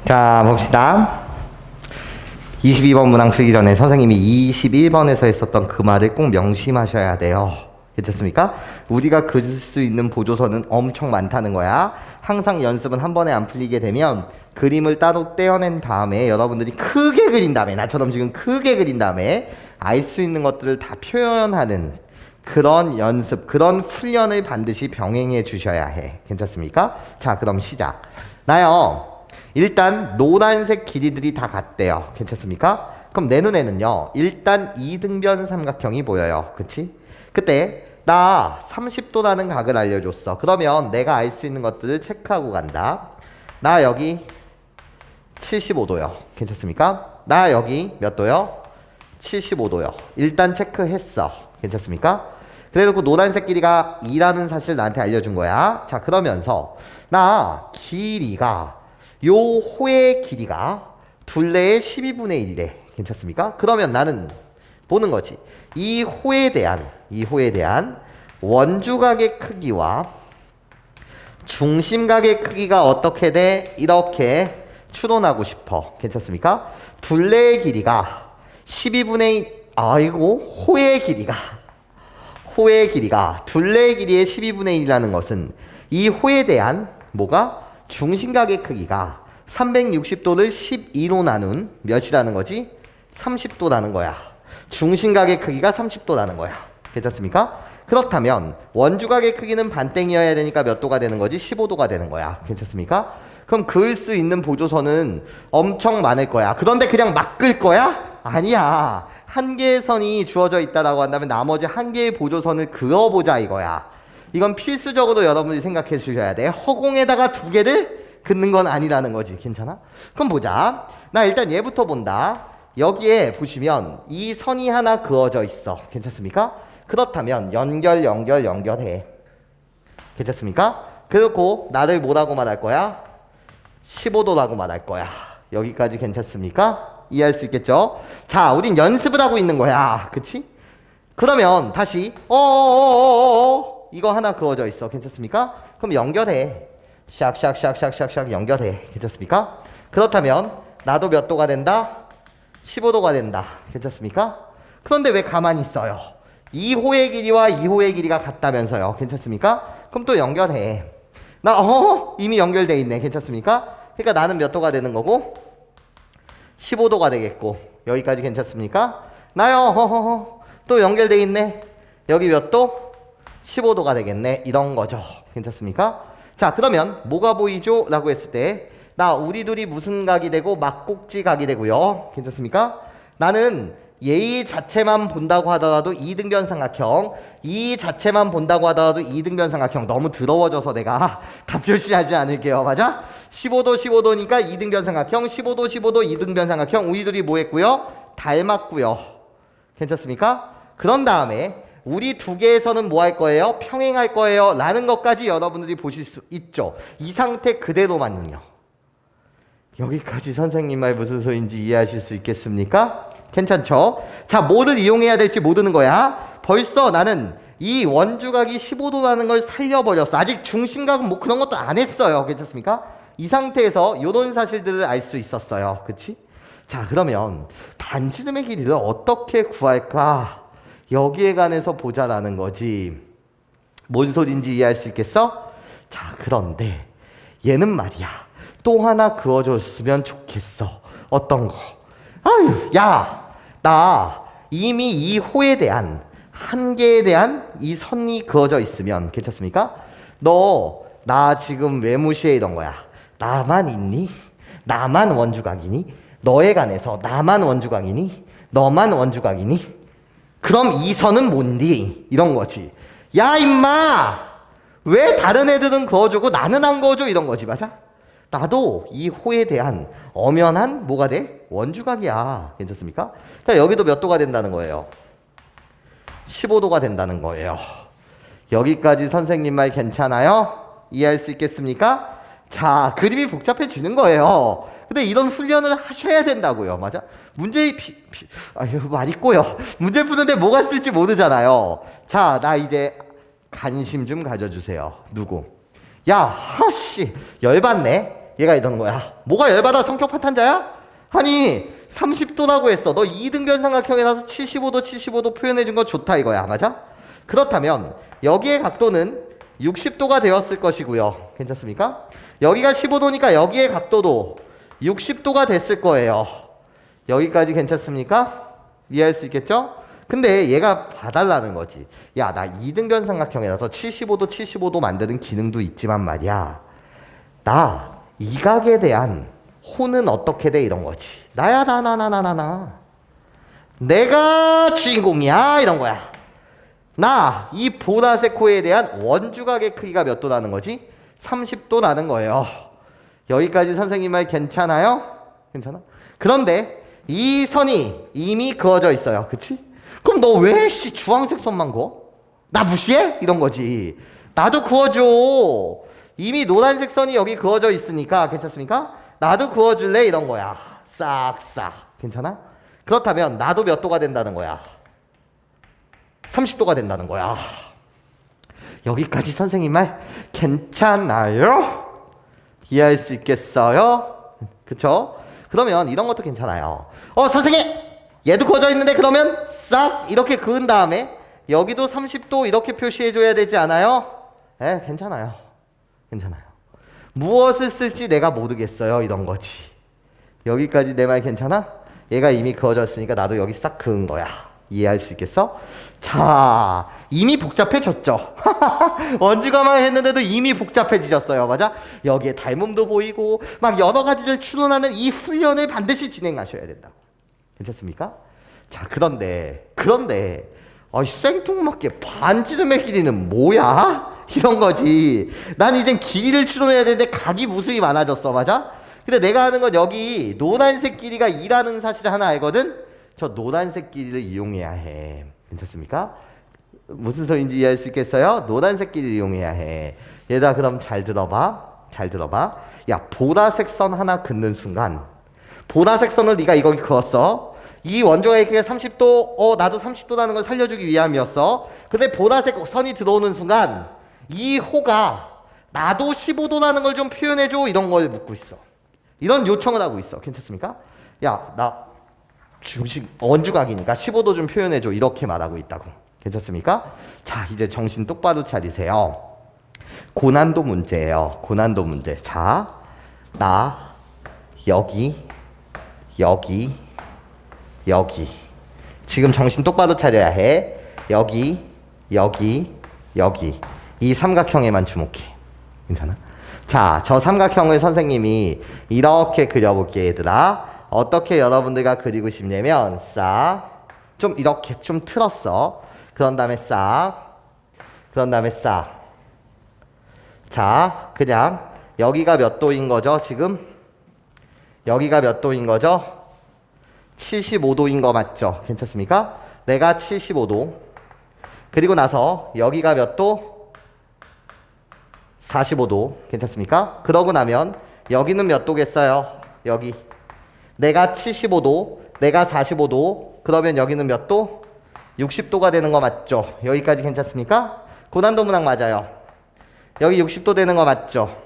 자, 봅시다. 22번 문항 풀기 전에 선생님이 21번에서 했었던 그 말을 꼭 명심하셔야 돼요. 괜찮습니까? 우리가 그릴 수 있는 보조서는 엄청 많다는 거야. 항상 연습은 한 번에 안 풀리게 되면 그림을 따로 떼어낸 다음에 여러분들이 크게 그린 다음에, 나처럼 지금 크게 그린 다음에 알 수 있는 것들을 다 표현하는 그런 연습, 그런 훈련을 반드시 병행해 주셔야 해. 괜찮습니까? 자, 그럼 시작. 나요, 일단 노란색 길이들이 다 같대요. 괜찮습니까? 그럼 내 눈에는요, 일단 이등변 삼각형이 보여요. 그치? 그때 나 30도라는 각을 알려줬어. 그러면 내가 알 수 있는 것들을 체크하고 간다. 나 여기 75도요. 괜찮습니까? 나 여기 몇 도요? 75도요. 일단 체크했어. 괜찮습니까? 그래놓고 노란색 길이가 2라는 사실 나한테 알려준 거야. 자, 그러면서 나 길이가 요 호의 길이가 둘레의 12분의 1이래. 괜찮습니까? 그러면 나는 보는 거지. 이 호에 대한 원주각의 크기와 중심각의 크기가 어떻게 돼? 이렇게 추론하고 싶어. 괜찮습니까? 둘레의 길이가 12분의 1, 호의 길이가 둘레의 길이의 12분의 1이라는 것은 이 호에 대한 뭐가? 중심각의 크기가 360도를 12로 나눈 몇이라는 거지? 30도라는 거야. 중심각의 크기가 30도라는 거야. 괜찮습니까? 그렇다면 원주각의 크기는 반땡이어야 되니까 몇 도가 되는 거지? 15도가 되는 거야. 괜찮습니까? 그럼 그을 수 있는 보조선은 엄청 많을 거야. 그런데 그냥 막 끌 거야? 아니야. 한 개의 선이 주어져 있다라고 한다면 나머지 한 개의 보조선을 그어보자 이거야. 이건 필수적으로 여러분들이 생각해 주셔야 돼. 허공에다가 두 개를 긋는 건 아니라는 거지. 괜찮아? 그럼 보자. 나 일단 얘부터 본다. 여기에 보시면 이 선이 하나 그어져 있어. 괜찮습니까? 그렇다면 연결해. 괜찮습니까? 그리고 나를 뭐라고 말할 거야? 15도라고 말할 거야. 여기까지 괜찮습니까? 이해할 수 있겠죠? 자, 우린 연습을 하고 있는 거야. 그치? 그러면 다시 이거 하나 그어져 있어. 괜찮습니까? 그럼 연결해. 샥 연결해. 괜찮습니까? 그렇다면 나도 몇 도가 된다? 15도가 된다. 괜찮습니까? 그런데 왜 가만히 있어요? 2호의 길이와 2호의 길이가 같다면서요. 괜찮습니까? 그럼 또 연결해. 나 이미 연결돼 있네. 괜찮습니까? 그러니까 나는 몇 도가 되는 거고 15도가 되겠고. 여기까지 괜찮습니까? 나요 또 연결돼 있네. 여기 몇 도? 15도가 되겠네. 이런 거죠. 괜찮습니까? 자, 그러면 뭐가 보이죠? 라고 했을 때 나 우리 둘이 무슨 각이 되고 막꼭지 각이 되고요. 괜찮습니까? 나는 얘 자체만 본다고 하더라도 이등변 삼각형, 이 자체만 본다고 하더라도 이등변 삼각형. 너무 더러워져서 내가 다 표시하지 않을게요. 맞아? 15도니까 이등변 삼각형, 15도 이등변 삼각형. 우리 둘이 뭐 했고요? 닮았고요. 괜찮습니까? 그런 다음에 우리 두 개의 선은 뭐 할 거예요? 평행할 거예요. 라는 것까지 여러분들이 보실 수 있죠. 이 상태 그대로만요. 여기까지 선생님 말 무슨 소리인지 이해하실 수 있겠습니까? 괜찮죠? 자, 뭐를 이용해야 될지 모르는 거야. 벌써 나는 이 원주각이 15도라는 걸 살려버렸어. 아직 중심각은 뭐 그런 것도 안 했어요. 괜찮습니까? 이 상태에서 이런 사실들을 알 수 있었어요. 그치? 자, 그러면 반지름의 길이를 어떻게 구할까? 여기에 관해서 보자라는 거지. 뭔 소린지 이해할 수 있겠어? 자, 그런데 얘는 말이야. 또 하나 그어줬으면 좋겠어. 어떤 거? 아유, 야, 나 이미 이 호에 대한 한계에 대한 이 선이 그어져 있으면 괜찮습니까? 너 나 지금 왜 무시해 이런 거야? 나만 있니? 나만 원주각이니? 너에 관해서 나만 원주각이니? 너만 원주각이니? 그럼 이 선은 뭔디? 이런 거지. 야, 임마! 왜 다른 애들은 그어주고 나는 안 그어줘? 이런 거지. 맞아? 나도 이 호에 대한 엄연한 뭐가 돼? 원주각이야. 괜찮습니까? 자, 여기도 몇 도가 된다는 거예요? 15도가 된다는 거예요. 여기까지 선생님 말 괜찮아요? 이해할 수 있겠습니까? 자, 그림이 복잡해지는 거예요. 근데 이런 훈련을 하셔야 된다고요. 맞아? 말이 꼬여. 문제 푸는데 뭐가 쓸지 모르잖아요. 자, 나 이제 관심 좀 가져주세요. 누구? 야, 하씨, 열받네. 얘가 이러는 거야. 뭐가 열받아? 성격 파탄자야? 아니, 30도라고 했어. 너 2등변 삼각형에 나서 75도 표현해준 거 좋다 이거야. 맞아? 그렇다면 여기의 각도는 60도가 되었을 것이고요. 괜찮습니까? 여기가 15도니까 여기의 각도도 60도가 됐을 거예요. 여기까지 괜찮습니까? 이해할 수 있겠죠? 근데 얘가 봐달라는 거지. 야, 나 2등변 삼각형이라서 75도 만드는 기능도 있지만 말이야. 나 이 각에 대한 호는 어떻게 돼? 이런 거지. 나야, 나. 내가 주인공이야. 이런 거야. 나 이 보라색 호에 대한 원주각의 크기가 몇 도 나는 거지? 30도 나는 거예요. 여기까지 선생님 말 괜찮아요? 괜찮아? 그런데 이 선이 이미 그어져 있어요. 그치? 그럼 너 왜 주황색 선만 그어? 나 무시해? 이런 거지. 나도 그어줘. 이미 노란색 선이 여기 그어져 있으니까 괜찮습니까? 나도 그어줄래? 이런 거야. 싹싹. 괜찮아? 그렇다면 나도 몇 도가 된다는 거야? 30도가 된다는 거야. 여기까지 선생님 말 괜찮아요? 이해할 수 있겠어요? 그쵸? 그러면 이런 것도 괜찮아요. 선생님! 얘도 그어져 있는데 그러면 싹 이렇게 그은 다음에 여기도 30도 이렇게 표시해줘야 되지 않아요? 괜찮아요. 괜찮아요. 무엇을 쓸지 내가 모르겠어요. 이런 거지. 여기까지 내 말 괜찮아? 얘가 이미 그어졌으니까 나도 여기 싹 그은 거야. 이해할 수 있겠어? 자, 이미 복잡해졌죠. 원주가만 했는데도 이미 복잡해지셨어요. 맞아? 여기에 닮음도 보이고 막 여러 가지를 추론하는 이 훈련을 반드시 진행하셔야 된다고. 괜찮습니까? 자, 그런데 생뚱맞게 반지름의 길이는 뭐야? 이런 거지. 난 이젠 길이를 추론해야 되는데 각이 무수히 많아졌어. 맞아? 근데 내가 하는 건 여기 노란색 길이가 2라는 사실을 하나 알거든? 저 노란색 길이를 이용해야 해. 괜찮습니까? 무슨 소리인지 이해할 수 있겠어요? 노란색 길이를 이용해야 해. 얘들아, 그럼 잘 들어봐. 야, 보라색 선 하나 긋는 순간 보라색 선을 네가 이거 그었어. 이 원조각의 크기가 30도, 나도 30도라는 걸 살려주기 위함이었어. 근데 보라색 선이 들어오는 순간 이 호가 나도 15도라는 걸 좀 표현해줘. 이런 걸 묻고 있어. 이런 요청을 하고 있어. 괜찮습니까? 야, 나 중심 원주각이니까 15도 좀 표현해줘. 이렇게 말하고 있다고. 괜찮습니까? 자, 이제 정신 똑바로 차리세요. 고난도 문제예요. 고난도 문제. 자, 나 여기 지금 정신 똑바로 차려야 해. 여기 이 삼각형에만 주목해. 괜찮아? 자, 저 삼각형을 선생님이 이렇게 그려볼게. 얘들아, 어떻게 여러분들과 그리고 싶냐면 싹 좀 이렇게 좀 틀었어. 그런 다음에 싹 자, 그냥 여기가 몇 도인 거죠? 지금 여기가 몇 도인 거죠? 75도인 거 맞죠? 괜찮습니까? 내가 75도. 그리고 나서 여기가 몇 도? 45도. 괜찮습니까? 그러고 나면 여기는 몇 도겠어요? 여기. 내가 75도, 내가 45도. 그러면 여기는 몇 도? 60도가 되는 거 맞죠? 여기까지 괜찮습니까? 고난도 문항 맞아요. 여기 60도 되는 거 맞죠?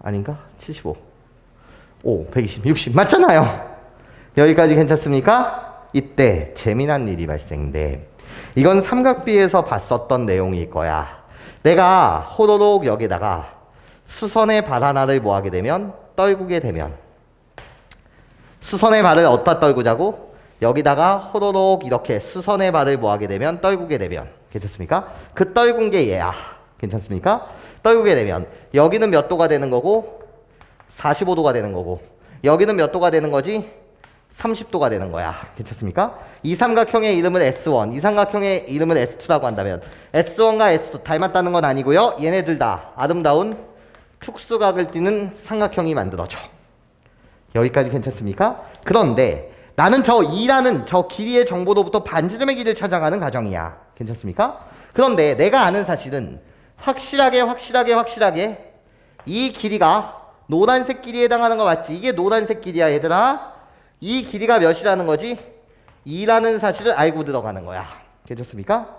아닌가? 75. 120, 60 맞잖아요. 여기까지 괜찮습니까? 이때 재미난 일이 발생돼. 이건 삼각비에서 봤었던 내용일 거야. 내가 호로록 여기다가 수선의 발 하나를 뭐하게 되면 떨구게 되면 수선의 발을 어디다 떨구자고? 여기다가 호로록 이렇게 수선의 발을 뭐하게 되면 떨구게 되면 괜찮습니까? 그 떨군 게 얘야. 괜찮습니까? 떨구게 되면 여기는 몇 도가 되는 거고 45도가 되는 거고 여기는 몇 도가 되는 거지? 30도가 되는 거야. 괜찮습니까? 이 삼각형의 이름을 S1, 이 삼각형의 이름을 S2라고 한다면 S1과 S2 닮았다는 건 아니고요. 얘네들 다 아름다운 특수각을 띠는 삼각형이 만들어져. 여기까지 괜찮습니까? 그런데 나는 저 2라는 저 길이의 정보로부터 반지름의 길이를 찾아가는 과정이야. 괜찮습니까? 그런데 내가 아는 사실은 확실하게 이 길이가 노란색 길이에 해당하는 거 맞지? 이게 노란색 길이야 얘들아. 이 길이가 몇이라는 거지? 2라는 사실을 알고 들어가는 거야. 괜찮습니까?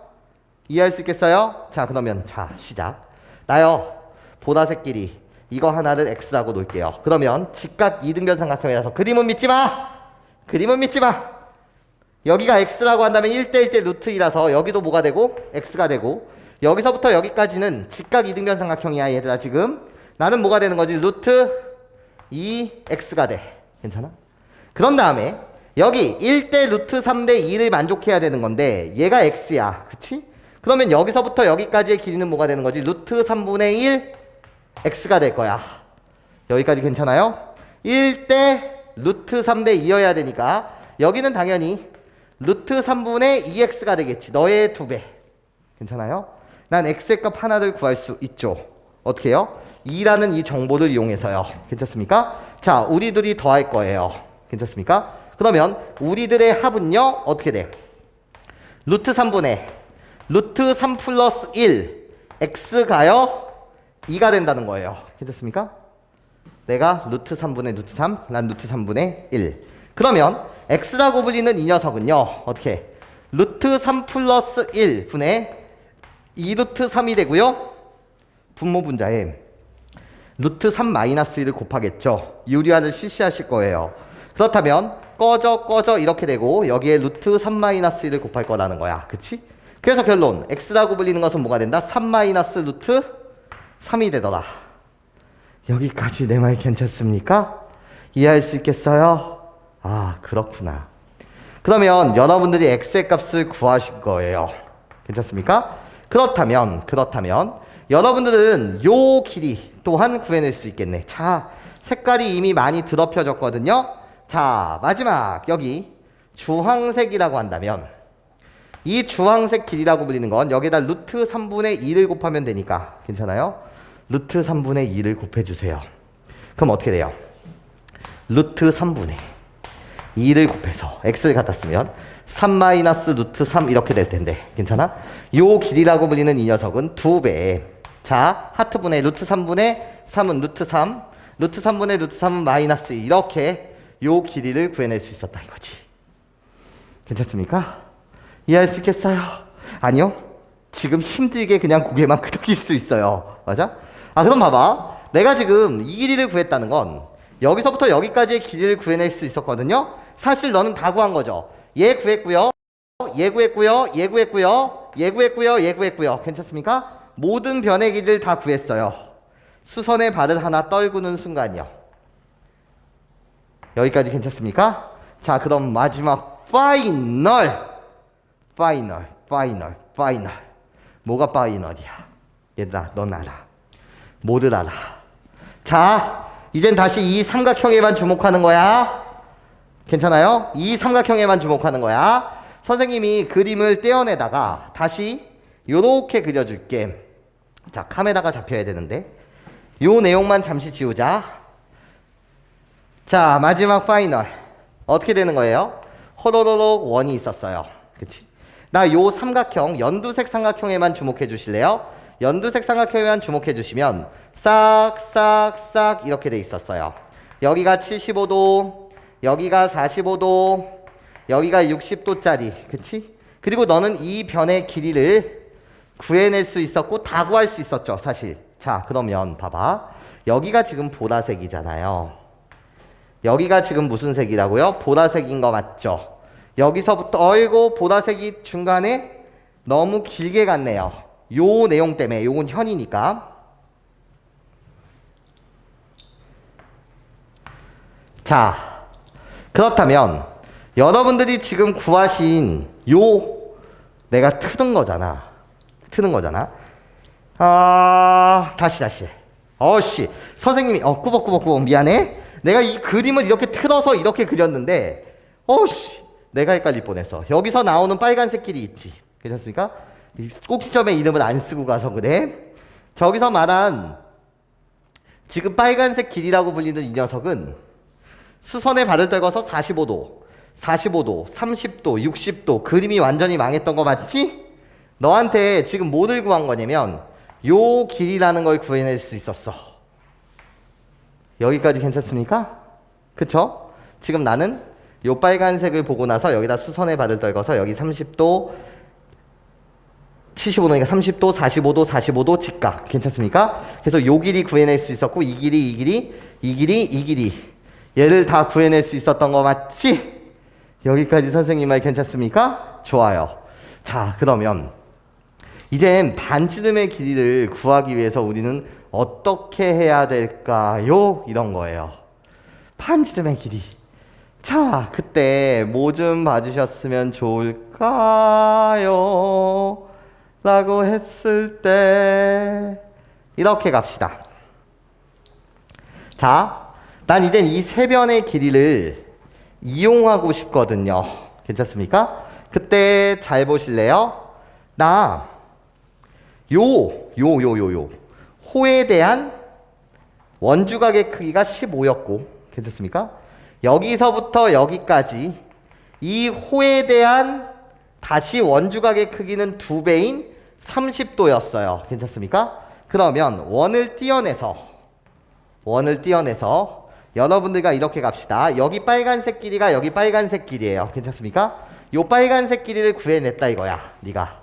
이해할 수 있겠어요? 자 그러면 자 시작. 나요 보라색 길이 이거 하나를 x라고 놓을게요. 그러면 직각 이등변 삼각형이라서 그림은 믿지 마. 여기가 x라고 한다면 1대1대 루트 2라서 여기도 뭐가 되고 x가 되고 여기서부터 여기까지는 직각 이등변 삼각형이야 얘들아. 지금 나는 뭐가 되는 거지? 루트 2x가 돼. 괜찮아? 그런 다음에 여기 1대 루트 3대 2를 만족해야 되는 건데 얘가 x야. 그치? 그러면 여기서부터 여기까지의 길이는 뭐가 되는 거지? 루트 3분의 1 x가 될 거야. 여기까지 괜찮아요? 1대 루트 3대 2여야 되니까 여기는 당연히 루트 3분의 2x가 되겠지. 너의 2배. 괜찮아요? 난 x의 값 하나를 구할 수 있죠. 어떻게 해요? 2라는 이 정보를 이용해서요. 괜찮습니까? 자, 우리 둘이 더할 거예요. 괜찮습니까? 그러면 우리들의 합은요. 어떻게 돼? 루트 3분의 루트 3 플러스 1 x가요 2가 된다는 거예요. 괜찮습니까? 내가 루트 3분의 루트 3, 난 루트 3분의 1. 그러면 x라고 불리는 이 녀석은요. 어떻게? 루트 3 플러스 1 분의 2 루트 3이 되고요. 분모 분자에 루트 3 마이너스 1을 곱하겠죠. 유리화를 실시하실 거예요. 그렇다면 꺼져 이렇게 되고 여기에 루트 3 마이너스 1을 곱할 거라는 거야. 그치? 그래서 결론 x라고 불리는 것은 뭐가 된다? 3 마이너스 루트 3이 되더라. 여기까지 내 말 괜찮습니까? 이해할 수 있겠어요? 아 그렇구나. 그러면 여러분들이 x의 값을 구하실 거예요. 괜찮습니까? 그렇다면 여러분들은 요 길이 또한 구해낼 수 있겠네. 자 색깔이 이미 많이 드럽혀졌거든요. 자 마지막 여기 주황색이라고 한다면 이 주황색 길이라고 불리는 건 여기에다 루트 3분의 2를 곱하면 되니까 괜찮아요? 루트 3분의 2를 곱해주세요. 그럼 어떻게 돼요? 루트 3분의 2를 곱해서 x를 갖다 쓰면 3 마이너스 루트 3 이렇게 될 텐데 괜찮아? 요 길이라고 불리는 이 녀석은 2배. 자 하트분의 루트 3분의 3은 루트 3 루트 3분의 루트 3은 마이너스 2 이렇게 요 길이를 구해낼 수 있었다 이거지. 괜찮습니까? 이해할 수 있겠어요? 아니요. 지금 힘들게 그냥 고개만 끄덕일 수 있어요. 맞아? 아 그럼 봐봐. 내가 지금 이 길이를 구했다는 건 여기서부터 여기까지의 길이를 구해낼 수 있었거든요. 사실 너는 다 구한 거죠. 얘 구했고요. 얘 구했고요. 얘 구했고요. 얘 구했고요. 얘 구했고요. 괜찮습니까? 모든 변의 길이를 다 구했어요. 수선의 발을 하나 떨구는 순간이요. 여기까지 괜찮습니까? 자 그럼 마지막 파이널. 뭐가 파이널이야? 얘들아 넌 알아. 뭐를 알아? 자 이젠 다시 이 삼각형에만 주목하는 거야. 괜찮아요? 이 삼각형에만 주목하는 거야. 선생님이 그림을 떼어내다가 다시 요렇게 그려줄게. 자 카메라가 잡혀야 되는데 요 내용만 잠시 지우자. 자 마지막 파이널 어떻게 되는 거예요? 호로로록 원이 있었어요. 그치? 나 요 삼각형 연두색 삼각형에만 주목해 주실래요? 연두색 삼각형에만 주목해 주시면 싹 이렇게 돼 있었어요. 여기가 75도 여기가 45도 여기가 60도짜리 그치? 그리고 너는 이 변의 길이를 구해낼 수 있었고 다 구할 수 있었죠 사실. 자 그러면 봐봐. 여기가 지금 보라색이잖아요. 여기가 지금 무슨 색이라고요? 보라색인 거 맞죠? 여기서부터 어이구 보라색이 중간에 너무 길게 갔네요. 요 내용 때문에 요건 현이니까. 자 그렇다면 여러분들이 지금 구하신 요 내가 트는 거잖아. 다시 어씨 선생님이 꾸벅꾸벅 미안해. 내가 이 그림을 이렇게 틀어서 이렇게 그렸는데 어씨 내가 헷갈릴 뻔했어. 여기서 나오는 빨간색 길이 있지. 괜찮습니까? 꼭지점의 이름을 안 쓰고 가서 그래. 저기서 말한 지금 빨간색 길이라고 불리는 이 녀석은 수선의 발을 떨궈서 45도, 45도, 30도, 60도 그림이 완전히 망했던 거 맞지? 너한테 지금 뭐를 구한 거냐면 요 길이라는 걸 구해낼 수 있었어. 여기까지 괜찮습니까? 그쵸? 지금 나는 요 빨간색을 보고 나서 여기다 수선의 발을 떨궈서 여기 30도, 75도니까 30도, 45도, 45도 직각 괜찮습니까? 그래서 요 길이 구해낼 수 있었고 이 길이, 이 길이, 이 길이, 이 길이 얘를 다 구해낼 수 있었던 거 맞지? 여기까지 선생님 말 괜찮습니까? 좋아요. 자, 그러면 이젠 반지름의 길이를 구하기 위해서 우리는 어떻게 해야 될까요? 이런 거예요. 반지름의 길이. 자, 그때 뭐 좀 봐주셨으면 좋을까요? 라고 했을 때 이렇게 갑시다. 자, 난 이젠 이 세 변의 길이를 이용하고 싶거든요. 괜찮습니까? 그때 잘 보실래요? 나 호에 대한 원주각의 크기가 15였고 괜찮습니까? 여기서부터 여기까지 이 호에 대한 다시 원주각의 크기는 2배인 30도였어요. 괜찮습니까? 그러면 원을 띄어내서 여러분들과 이렇게 갑시다. 여기 빨간색 길이가 여기 빨간색 길이에요. 괜찮습니까? 요 빨간색 길이를 구해냈다 이거야. 네가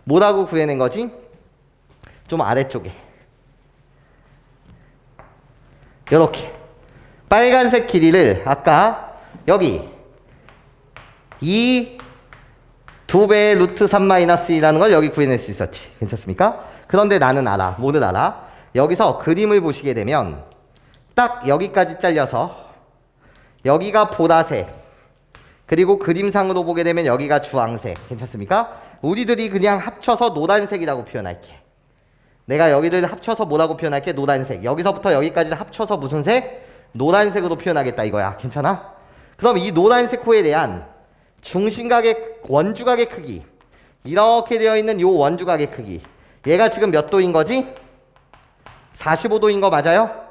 뭐라고 구해낸 거지? 좀 아래쪽에 요렇게 빨간색 길이를 아까 여기 이 2배의 루트 3-2라는 걸 여기 구해낼 수 있었지. 괜찮습니까? 그런데 나는 알아. 뭐를 알아? 여기서 그림을 보시게 되면 딱 여기까지 잘려서 여기가 보라색 그리고 그림상으로 보게 되면 여기가 주황색. 괜찮습니까? 우리들이 그냥 합쳐서 노란색이라고 표현할게. 내가 여기를 합쳐서 뭐라고 표현할게? 노란색. 여기서부터 여기까지를 합쳐서 무슨 색? 노란색으로 표현하겠다 이거야. 괜찮아? 그럼 이 노란색 호에 대한 중심각의 원주각의 크기 이렇게 되어 있는 요 원주각의 크기 얘가 지금 몇 도인 거지? 45도인 거 맞아요?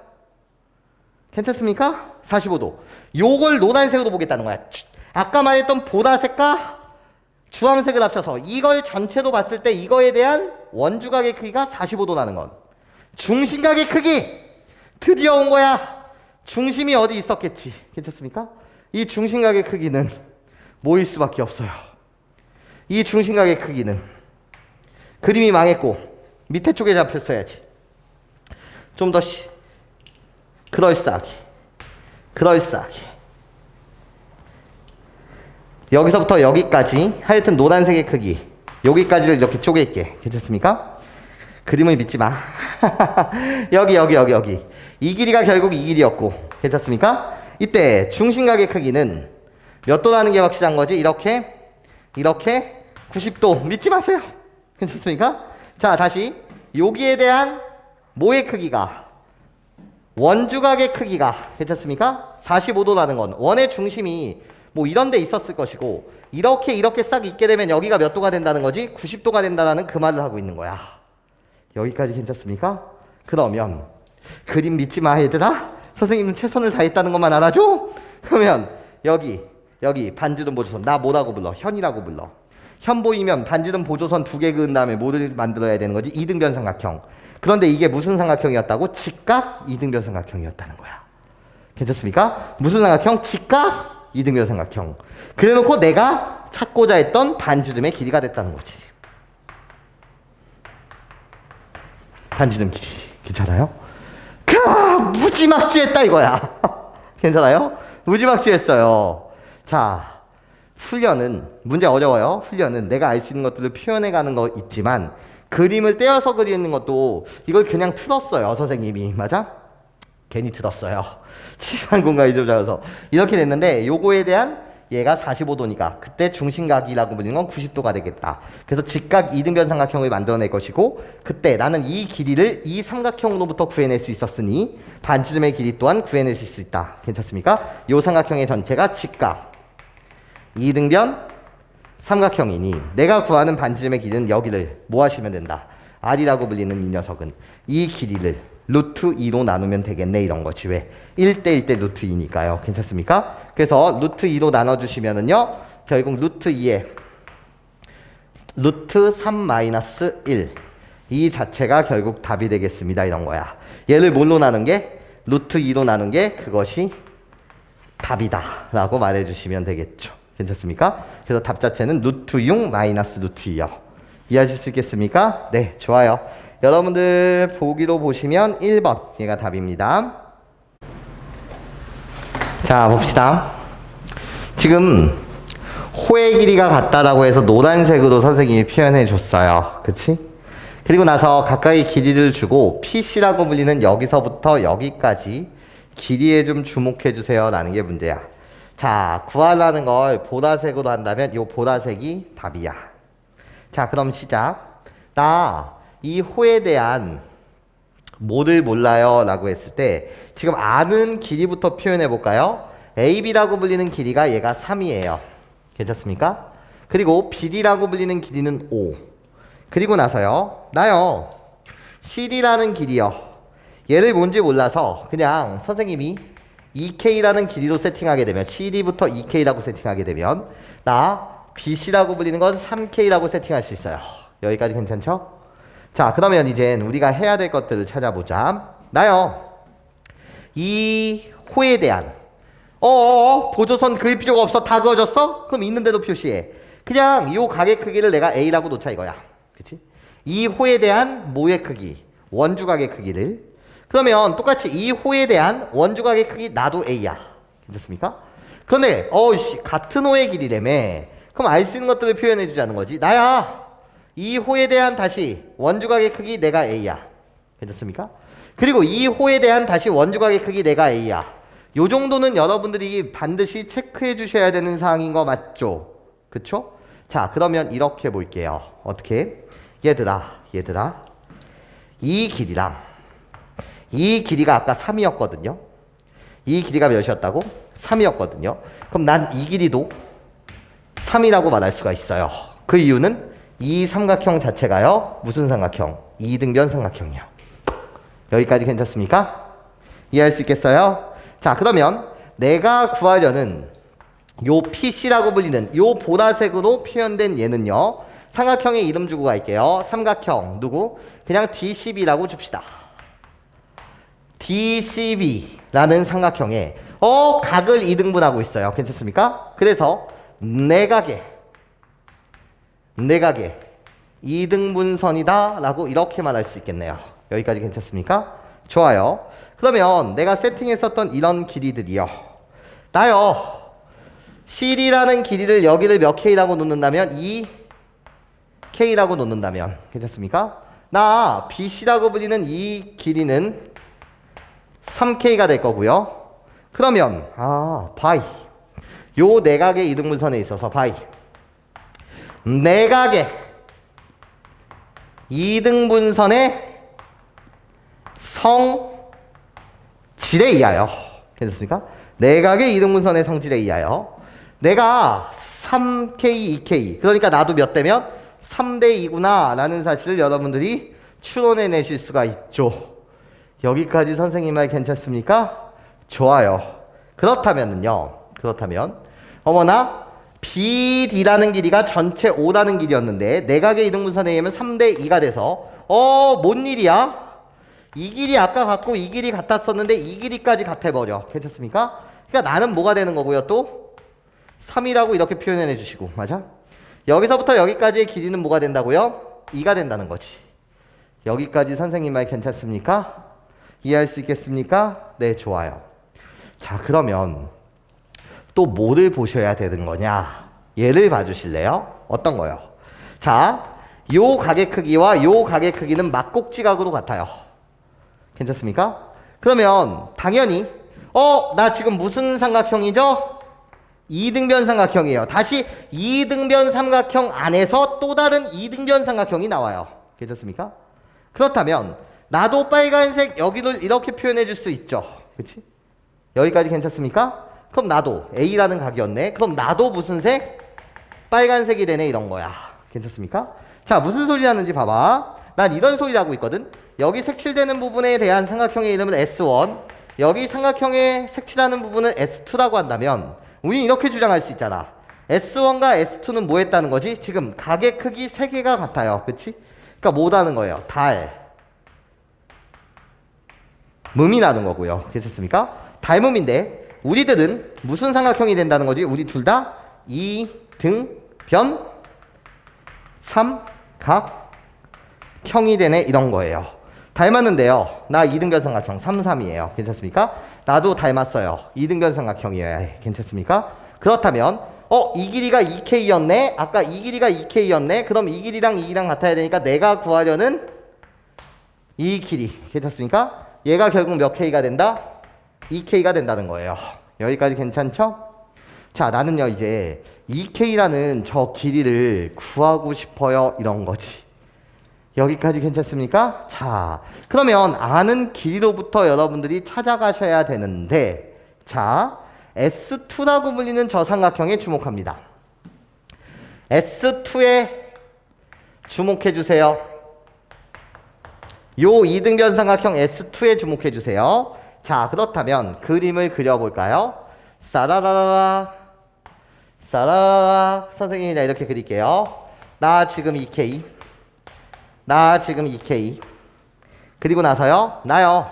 괜찮습니까? 45도. 요걸 노란색으로 보겠다는 거야. 아까 말했던 보라색과 주황색을 합쳐서 이걸 전체로 봤을 때 이거에 대한 원주각의 크기가 45도 나는 건 중심각의 크기 드디어 온 거야. 중심이 어디 있었겠지. 괜찮습니까? 이 중심각의 크기는 뭐일 수밖에 없어요. 이 중심각의 크기는 그림이 망했고 밑에 쪽에 잡혔어야지. 좀 더 그럴싸하게 여기서부터 여기까지 하여튼 노란색의 크기 여기까지를 이렇게 쪼갤게. 괜찮습니까? 그림을 믿지 마. 여기 이 길이가 결국 이 길이였고 괜찮습니까? 이때 중심각의 크기는 몇 도 나는 게 확실한 거지? 이렇게 90도 믿지 마세요. 괜찮습니까? 자, 다시 여기에 대한 뭐의 크기가 원주각의 크기가 괜찮습니까? 45도 나는 건 원의 중심이 뭐 이런 데 있었을 것이고 이렇게 싹 있게 되면 여기가 몇 도가 된다는 거지? 90도가 된다는 그 말을 하고 있는 거야. 여기까지 괜찮습니까? 그러면 그림 믿지 마 얘들아. 선생님은 최선을 다했다는 것만 알아줘. 그러면 여기 반지름 보조선 나 뭐라고 불러? 현이라고 불러. 현 보이면 반지름 보조선 2개 그은 다음에 뭐를 만들어야 되는 거지? 이등변 삼각형. 그런데 이게 무슨 삼각형이었다고? 직각 이등변 삼각형이었다는 거야. 괜찮습니까? 무슨 삼각형? 직각 이등변 삼각형. 그래놓고 내가 찾고자 했던 반지름의 길이가 됐다는 거지. 반지름 길이. 괜찮아요? 무지막지했다 이거야. 괜찮아요? 무지막지했어요. 자, 훈련은 문제 어려워요. 훈련은 내가 알 수 있는 것들을 표현해가는 거 있지만 그림을 떼어서 그리는 것도 이걸 그냥 틀었어요. 선생님이. 맞아? 괜히 틀었어요. 칠판 공간이 좀 작아서 이렇게 됐는데 요거에 대한 얘가 45도니까 그때 중심각이라고 불리는 건 90도가 되겠다. 그래서 직각 이등변 삼각형을 만들어낼 것이고 그때 나는 이 길이를 이 삼각형으로부터 구해낼 수 있었으니 반지름의 길이 또한 구해낼 수 있다. 괜찮습니까? 요 삼각형의 전체가 직각 이등변 삼각형이니 내가 구하는 반지름의 길이는 여기를 뭐 하시면 된다. R이라고 불리는 이 녀석은 이 길이를 루트 2로 나누면 되겠네 이런 거지. 왜? 1대 1대 루트 2니까요. 괜찮습니까? 그래서 루트 2로 나눠주시면은요 결국 루트 2에 루트 3 마이너스 1 이 자체가 결국 답이 되겠습니다 이런 거야. 얘를 뭘로 나눈 게? 루트 2로 나눈 게 그것이 답이다 라고 말해주시면 되겠죠. 괜찮습니까? 그래서 답 자체는 루트 6 마이너스 루트 2요. 이해하실 수 있겠습니까? 네, 좋아요. 여러분들 보기로 보시면 1번 얘가 답입니다. 자, 봅시다. 지금 호의 길이가 같다라고 해서 노란색으로 선생님이 표현해 줬어요. 그치? 그리고 나서 가까이 길이를 주고 PC라고 불리는 여기서부터 여기까지 길이에 좀 주목해 주세요 라는 게 문제야. 자, 구하라는 걸 보라색으로 한다면 이 보라색이 답이야. 자, 그럼 시작. 나 이 호에 대한 뭐를 몰라요 라고 했을 때 지금 아는 길이부터 표현해 볼까요? AB라고 불리는 길이가 얘가 3이에요. 괜찮습니까? 그리고 BD라고 불리는 길이는 5. 그리고 나서요. 나요. CD라는 길이요. 얘를 뭔지 몰라서 그냥 선생님이 2K라는 길이로 세팅하게 되면 CD부터 2K라고 세팅하게 되면 나 BC라고 불리는 건 3K라고 세팅할 수 있어요. 여기까지 괜찮죠? 자, 그러면 이젠 우리가 해야 될 것들을 찾아보자. 나요. 이 호에 대한 보조선 그릴 필요가 없어. 다 그어졌어? 그럼 있는 대로 표시해. 그냥 이 각의 크기를 내가 A라고 놓자 이거야. 그치? 이 호에 대한 모의 크기, 원주각의 크기를. 그러면 똑같이 이 호에 대한 원주각의 크기 나도 A야. 괜찮습니까? 그런데 같은 호의 길이라며. 그럼 알 수 있는 것들을 표현해 주자는 거지. 나야. 이 호에 대한 다시 원주각의 크기 내가 A야. 괜찮습니까? 그리고 이 호에 대한 다시 원주각의 크기 내가 A야. 요 정도는 여러분들이 반드시 체크해 주셔야 되는 사항인 거 맞죠? 그쵸? 자, 그러면 이렇게 볼게요. 어떻게? 얘들아 이 길이랑 이 길이가 아까 3이었거든요. 이 길이가 몇이었다고? 3이었거든요. 그럼 난 이 길이도 3이라고 말할 수가 있어요. 그 이유는 이 삼각형 자체가요. 무슨 삼각형? 이등변 삼각형이야. 여기까지 괜찮습니까? 이해할 수 있겠어요? 자, 그러면 내가 구하려는 요 PC라고 불리는 요 보라색으로 표현된 얘는요. 삼각형의 이름 주고 갈게요. 삼각형 누구? 그냥 DCB라고 줍시다. DCB라는 삼각형에 각을 이등분하고 있어요. 괜찮습니까? 그래서 내각의 이등분선이다 라고 이렇게 말할 수 있겠네요. 여기까지 괜찮습니까? 좋아요. 그러면 내가 세팅했었던 이런 길이들이요. 나요. CD라는 길이를 여기를 몇 K라고 놓는다면 2K라고 놓는다면 괜찮습니까? 나 BC라고 불리는 이 길이는 3K가 될 거고요. 그러면 바이 요 내각의 이등분선에 있어서 바이 내각의 이등분선의 성질에 의하여 괜찮습니까? 내각의 이등분선의 성질에 의하여 내가 3K, 2K 그러니까 나도 몇 대면 3대 2구나 라는 사실을 여러분들이 추론해 내실 수가 있죠. 여기까지 선생님 말 괜찮습니까? 좋아요. 그렇다면 어머나 BD라는 길이가 전체 5라는 길이었는데 내각의 이등분선에 의하면 3대 2가 돼서 뭔 일이야? 이 길이 아까 같고 이 길이 같았었는데 이 길이까지 같아버려. 괜찮습니까? 그러니까 나는 뭐가 되는 거고요 또? 3이라고 이렇게 표현해 주시고 맞아? 여기서부터 여기까지의 길이는 뭐가 된다고요? 2가 된다는 거지. 여기까지 선생님 말 괜찮습니까? 이해할 수 있겠습니까? 네, 좋아요. 자, 그러면 또 뭐를 보셔야 되는 거냐? 얘를 봐주실래요? 어떤 거요? 자, 요 각의 크기와 요 각의 크기는 막꼭지각으로 같아요. 괜찮습니까? 그러면 당연히 나 지금 무슨 삼각형이죠? 이등변 삼각형이에요. 다시 이등변 삼각형 안에서 또 다른 이등변 삼각형이 나와요. 괜찮습니까? 그렇다면 나도 빨간색 여기를 이렇게 표현해 줄 수 있죠. 그치? 여기까지 괜찮습니까? 그럼 나도 A라는 각이었네. 그럼 나도 무슨 색? 빨간색이 되네 이런 거야. 괜찮습니까? 자, 무슨 소리 하는지 봐봐. 난 이런 소리를 하고 있거든. 여기 색칠되는 부분에 대한 삼각형의 이름은 S1, 여기 삼각형에 색칠하는 부분은 S2라고 한다면 우리는 이렇게 주장할 수 있잖아. S1과 S2는 뭐 했다는 거지? 지금 각의 크기 3개가 같아요. 그치? 그러니까 뭐라는 거예요? 닮음이 나는 거고요. 괜찮습니까? 닮음인데 우리들은 무슨 삼각형이 된다는 거지? 우리 둘 다 이등변 삼각형이 되네 이런 거예요. 닮았는데요. 나 이등변 삼각형 3, 3이에요. 괜찮습니까? 나도 닮았어요. 이등변 삼각형이어야 해. 괜찮습니까? 그렇다면 이 길이가 2K였네? 아까 이 길이가 2K였네? 그럼 이 길이랑 이 길이랑 같아야 되니까 내가 구하려는 이 길이. 괜찮습니까? 얘가 결국 몇 K가 된다? 2K가 된다는 거예요. 여기까지 괜찮죠? 자, 나는요 이제 2K라는 저 길이를 구하고 싶어요 이런 거지. 여기까지 괜찮습니까? 자, 그러면 아는 길이로부터 여러분들이 찾아가셔야 되는데, 자, S2라고 불리는 저 삼각형에 주목합니다. S2에 주목해 주세요. 요 이등변 삼각형 S2에 주목해 주세요. 자, 그렇다면 그림을 그려볼까요? 싸라라라 싸라라라. 선생님이 나 이렇게 그릴게요. 나 지금 2K, 나 지금 2K, 그리고 나서요 나요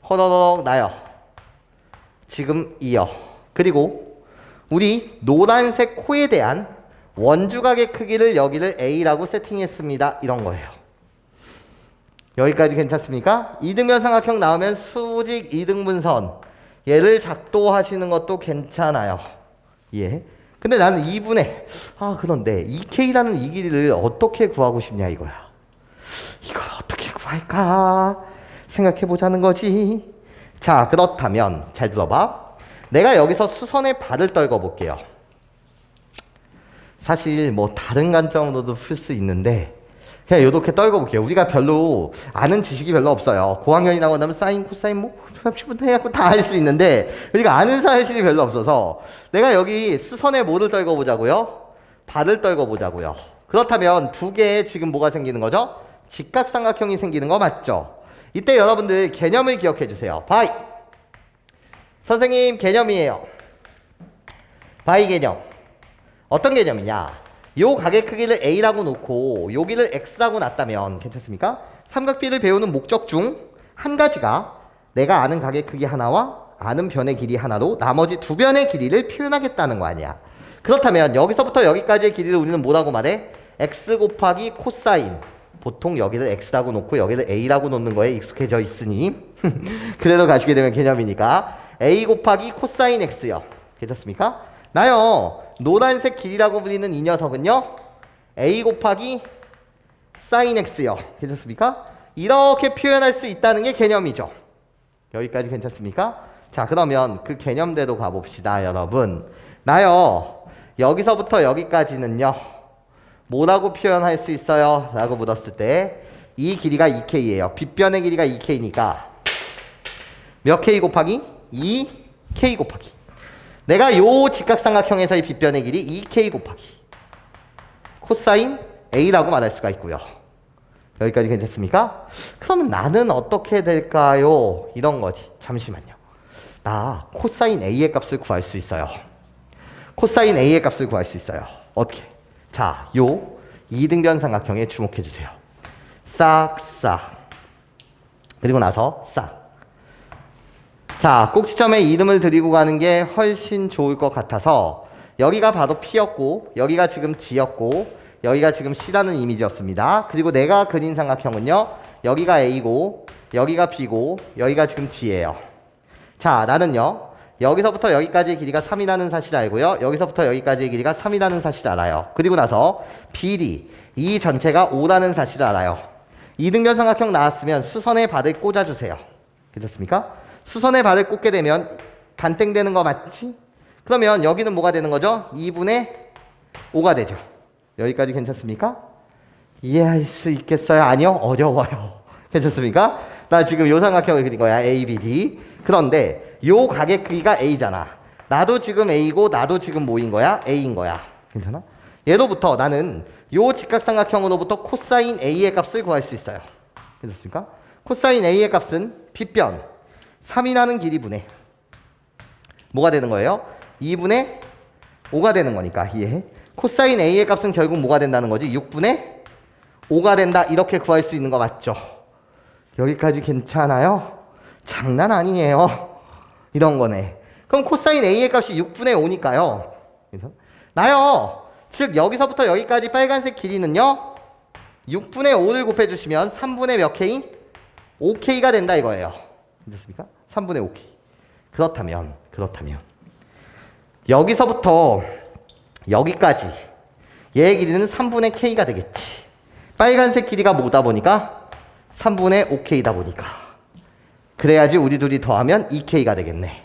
호로록 나요 지금 2요. 그리고 우리 노란색 코에 대한 원주각의 크기를 여기를 A라고 세팅했습니다 이런 거예요. 여기까지 괜찮습니까? 이등변 삼각형 나오면 수직 이등분선 얘를 작도하시는 것도 괜찮아요. 예. 근데 나는 2분의 그런데 2K라는 이 길이를 어떻게 구하고 싶냐 이거야. 이걸 어떻게 구할까 생각해 보자는 거지. 자, 그렇다면 잘 들어봐. 내가 여기서 수선의 발을 떨궈 볼게요. 사실 뭐 다른 관점으로도 풀 수 있는데 그냥 이렇게 떨궈 볼게요. 우리가 별로 아는 지식이 별로 없어요. 고학년이 나고 나면 사인, 코사인, 뭐 해갖고 다 할 수 있는데 우리가 아는 사실이 별로 없어서 내가 여기 수선의 뭐를 떨궈 보자고요? 발을 떨궈 보자고요. 그렇다면 두 개의 지금 뭐가 생기는 거죠? 직각삼각형이 생기는 거 맞죠? 이때 여러분들 개념을 기억해 주세요. 바이. 선생님 개념이에요. 바이 개념. 어떤 개념이냐? 요 각의 크기를 A라고 놓고 여기를 X라고 놨다면 괜찮습니까? 삼각비를 배우는 목적 중 한 가지가 내가 아는 각의 크기 하나와 아는 변의 길이 하나로 나머지 두 변의 길이를 표현하겠다는 거 아니야. 그렇다면 여기서부터 여기까지의 길이를 우리는 뭐라고 말해? X 곱하기 코사인. 보통 여기를 X라고 놓고 여기를 A라고 놓는 거에 익숙해져 있으니 그래도 가시게 되면 개념이니까 A 곱하기 코사인 X요. 괜찮습니까? 나요 노란색 길이라고 불리는 이 녀석은요 A 곱하기 사인 X요. 괜찮습니까? 이렇게 표현할 수 있다는 게 개념이죠. 여기까지 괜찮습니까? 자, 그러면 그 개념대로 가봅시다 여러분. 나요 여기서부터 여기까지는요 뭐라고 표현할 수 있어요? 라고 물었을 때 이 길이가 2K예요. 빗변의 길이가 2K니까 몇 K 곱하기? 2K 곱하기 내가 요 직각삼각형에서의 빗변의 길이 2K 곱하기 코사인 A라고 말할 수가 있고요. 여기까지 괜찮습니까? 그러면 나는 어떻게 될까요? 이런 거지. 잠시만요. 나 코사인 A의 값을 구할 수 있어요. 코사인 A의 값을 구할 수 있어요. 어떻게? 자, 요 이등변 삼각형에 주목해 주세요. 싹싹. 그리고 나서 싹. 자, 꼭지점에 이름을 드리고 가는 게 훨씬 좋을 것 같아서 여기가 바로 P였고 여기가 지금 D였고 여기가 지금 C라는 이미지였습니다. 그리고 내가 그린 삼각형은요 여기가 A고 여기가 B고 여기가 지금 D예요. 자, 나는요 여기서부터 여기까지의 길이가 3이라는 사실을 알고요. 여기서부터 여기까지의 길이가 3이라는 사실을 알아요. 그리고 나서 BD 이 전체가 5라는 사실을 알아요. 이등변 삼각형 나왔으면 수선의 발을 꽂아주세요. 괜찮습니까? 수선의 발을 꽂게 되면 반땡되는 거 맞지? 그러면 여기는 뭐가 되는 거죠? 2분의 5가 되죠. 여기까지 괜찮습니까? 이해할 수 있겠어요? 아니요? 어려워요. 괜찮습니까? 나 지금 요 삼각형을 그린 거야. A, B, D. 그런데 요 각의 크기가 A잖아. 나도 지금 A고 나도 지금 뭐인 거야? A인 거야. 괜찮아? 얘로부터 나는 요 직각삼각형으로부터 코사인 A의 값을 구할 수 있어요. 됐습니까? 코사인 A의 값은 빗변 3이라는 길이 분의 뭐가 되는 거예요? 2분의 5가 되는 거니까 이해해? 코사인 A의 값은 결국 뭐가 된다는 거지? 6분의 5가 된다. 이렇게 구할 수 있는 거 맞죠? 여기까지 괜찮아요? 장난 아니에요. 이런 거네. 그럼 코사인 A의 값이 6분의 5니까요. 그래서 나요. 즉 여기서부터 여기까지 빨간색 길이는요. 6분의 5를 곱해주시면 3분의 몇 K? 5K가 된다 이거예요. 됐습니까? 3분의 5K. 그렇다면 여기서부터 여기까지 얘의 길이는 3분의 K가 되겠지. 빨간색 길이가 뭐다 보니까 3분의 5K다 보니까 그래야지 우리 둘이 더하면 2K가 되겠네.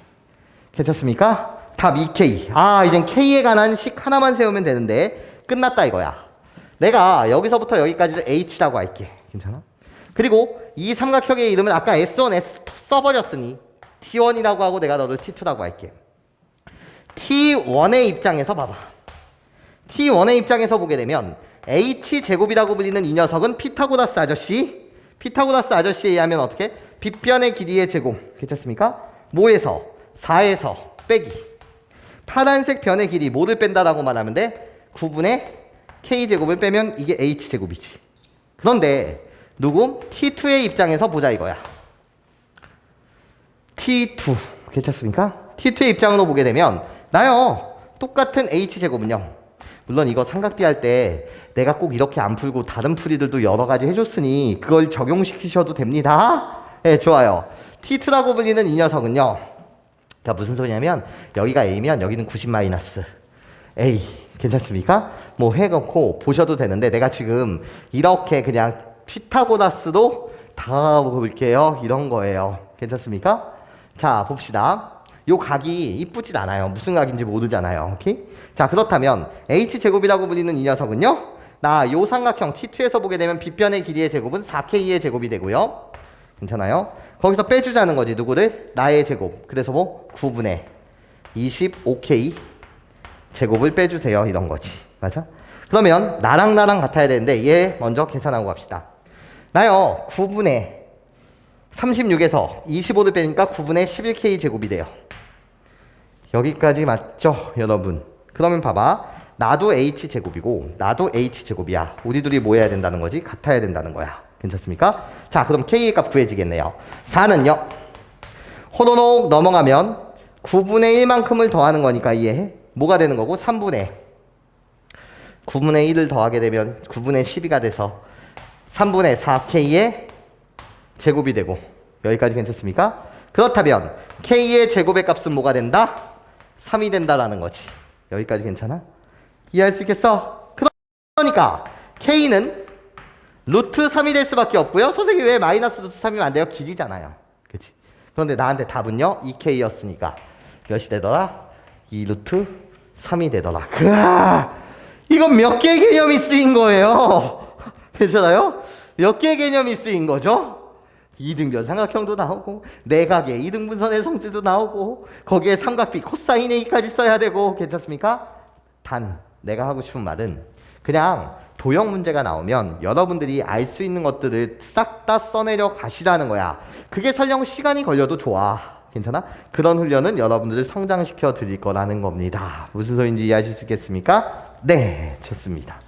괜찮습니까? 답 2K. 아 이젠 K에 관한 식 하나만 세우면 되는데 끝났다 이거야. 내가 여기서부터 여기까지를 H라고 할게. 괜찮아? 그리고 이 삼각형의 이름은 아까 S1, S 써버렸으니 T1이라고 하고 내가 너를 T2라고 할게. T1의 입장에서 봐봐. T1의 입장에서 보게 되면 H제곱이라고 불리는 이 녀석은 피타고라스 아저씨에 의하면 어떻게? 빗변의 길이의 제곱. 괜찮습니까? 뭐에서? 4에서 빼기. 파란색 변의 길이 뭐를 뺀다라고 말하면 돼? 9분의 K제곱을 빼면 이게 H제곱이지. 그런데 누구? T2의 입장에서 보자 이거야. T2. 괜찮습니까? T2의 입장으로 보게 되면 나요. 똑같은 H제곱은요. 물론 이거 삼각비 할 때 내가 꼭 이렇게 안 풀고 다른 풀이들도 여러 가지 해줬으니 그걸 적용시키셔도 됩니다. 네, 좋아요. T2라고 불리는 이 녀석은요. 자, 무슨 소리냐면 여기가 A면 여기는 90 마이너스 A. 괜찮습니까? 뭐 해놓고 보셔도 되는데 내가 지금 이렇게 그냥 피타고라스로 다 볼게요. 이런 거예요. 괜찮습니까? 자, 봅시다. 요 각이 이쁘진 않아요. 무슨 각인지 모르잖아요. 오케이? 자, 그렇다면 H제곱이라고 불리는 이 녀석은요. 나 요 삼각형 T2에서 보게 되면 빗변의 길이의 제곱은 4K의 제곱이 되고요. 괜찮아요? 거기서 빼주자는 거지. 누구를? 나의 제곱. 그래서 뭐? 9분의 25K 제곱을 빼주세요. 이런 거지. 맞아? 그러면 나랑 같아야 되는데 얘 먼저 계산하고 갑시다. 나요. 9분의 36에서 25를 빼니까 9분의 11K 제곱이 돼요. 여기까지 맞죠? 여러분. 그러면 봐봐. 나도 H제곱이고 나도 H제곱이야. 우리 둘이 뭐 해야 된다는 거지? 같아야 된다는 거야. 괜찮습니까? 자, 그럼 K의 값 구해지겠네요. 4는요. 호로록 넘어가면 9분의 1만큼을 더하는 거니까 이해해? 뭐가 되는 거고? 3분의 9분의 1을 더하게 되면 9분의 12가 돼서 3분의 4K의 제곱이 되고 여기까지 괜찮습니까? 그렇다면 K의 제곱의 값은 뭐가 된다? 3이 된다라는 거지. 여기까지 괜찮아? 이해할 수 있겠어? 그러니까 K는 루트 3이 될 수밖에 없고요. 선생님이 왜 마이너스 루트 3이면 안 돼요? 길이잖아요. 그치? 그런데 나한테 답은요 2K였으니까 몇이 되더라? 2 루트 3이 되더라. 그아, 이건 몇 개의 개념이 쓰인 거예요. 괜찮아요? 몇 개의 개념이 쓰인 거죠? 이등변 삼각형도 나오고 내각의 이등분선의 성질도 나오고 거기에 삼각비 코사인 A까지 써야 되고 괜찮습니까? 단 내가 하고 싶은 말은 그냥 도형 문제가 나오면 여러분들이 알 수 있는 것들을 싹 다 써내려 가시라는 거야. 그게 설령 시간이 걸려도 좋아. 괜찮아? 그런 훈련은 여러분들을 성장시켜 드릴 거라는 겁니다. 무슨 소리인지 이해하실 수 있겠습니까? 네, 좋습니다.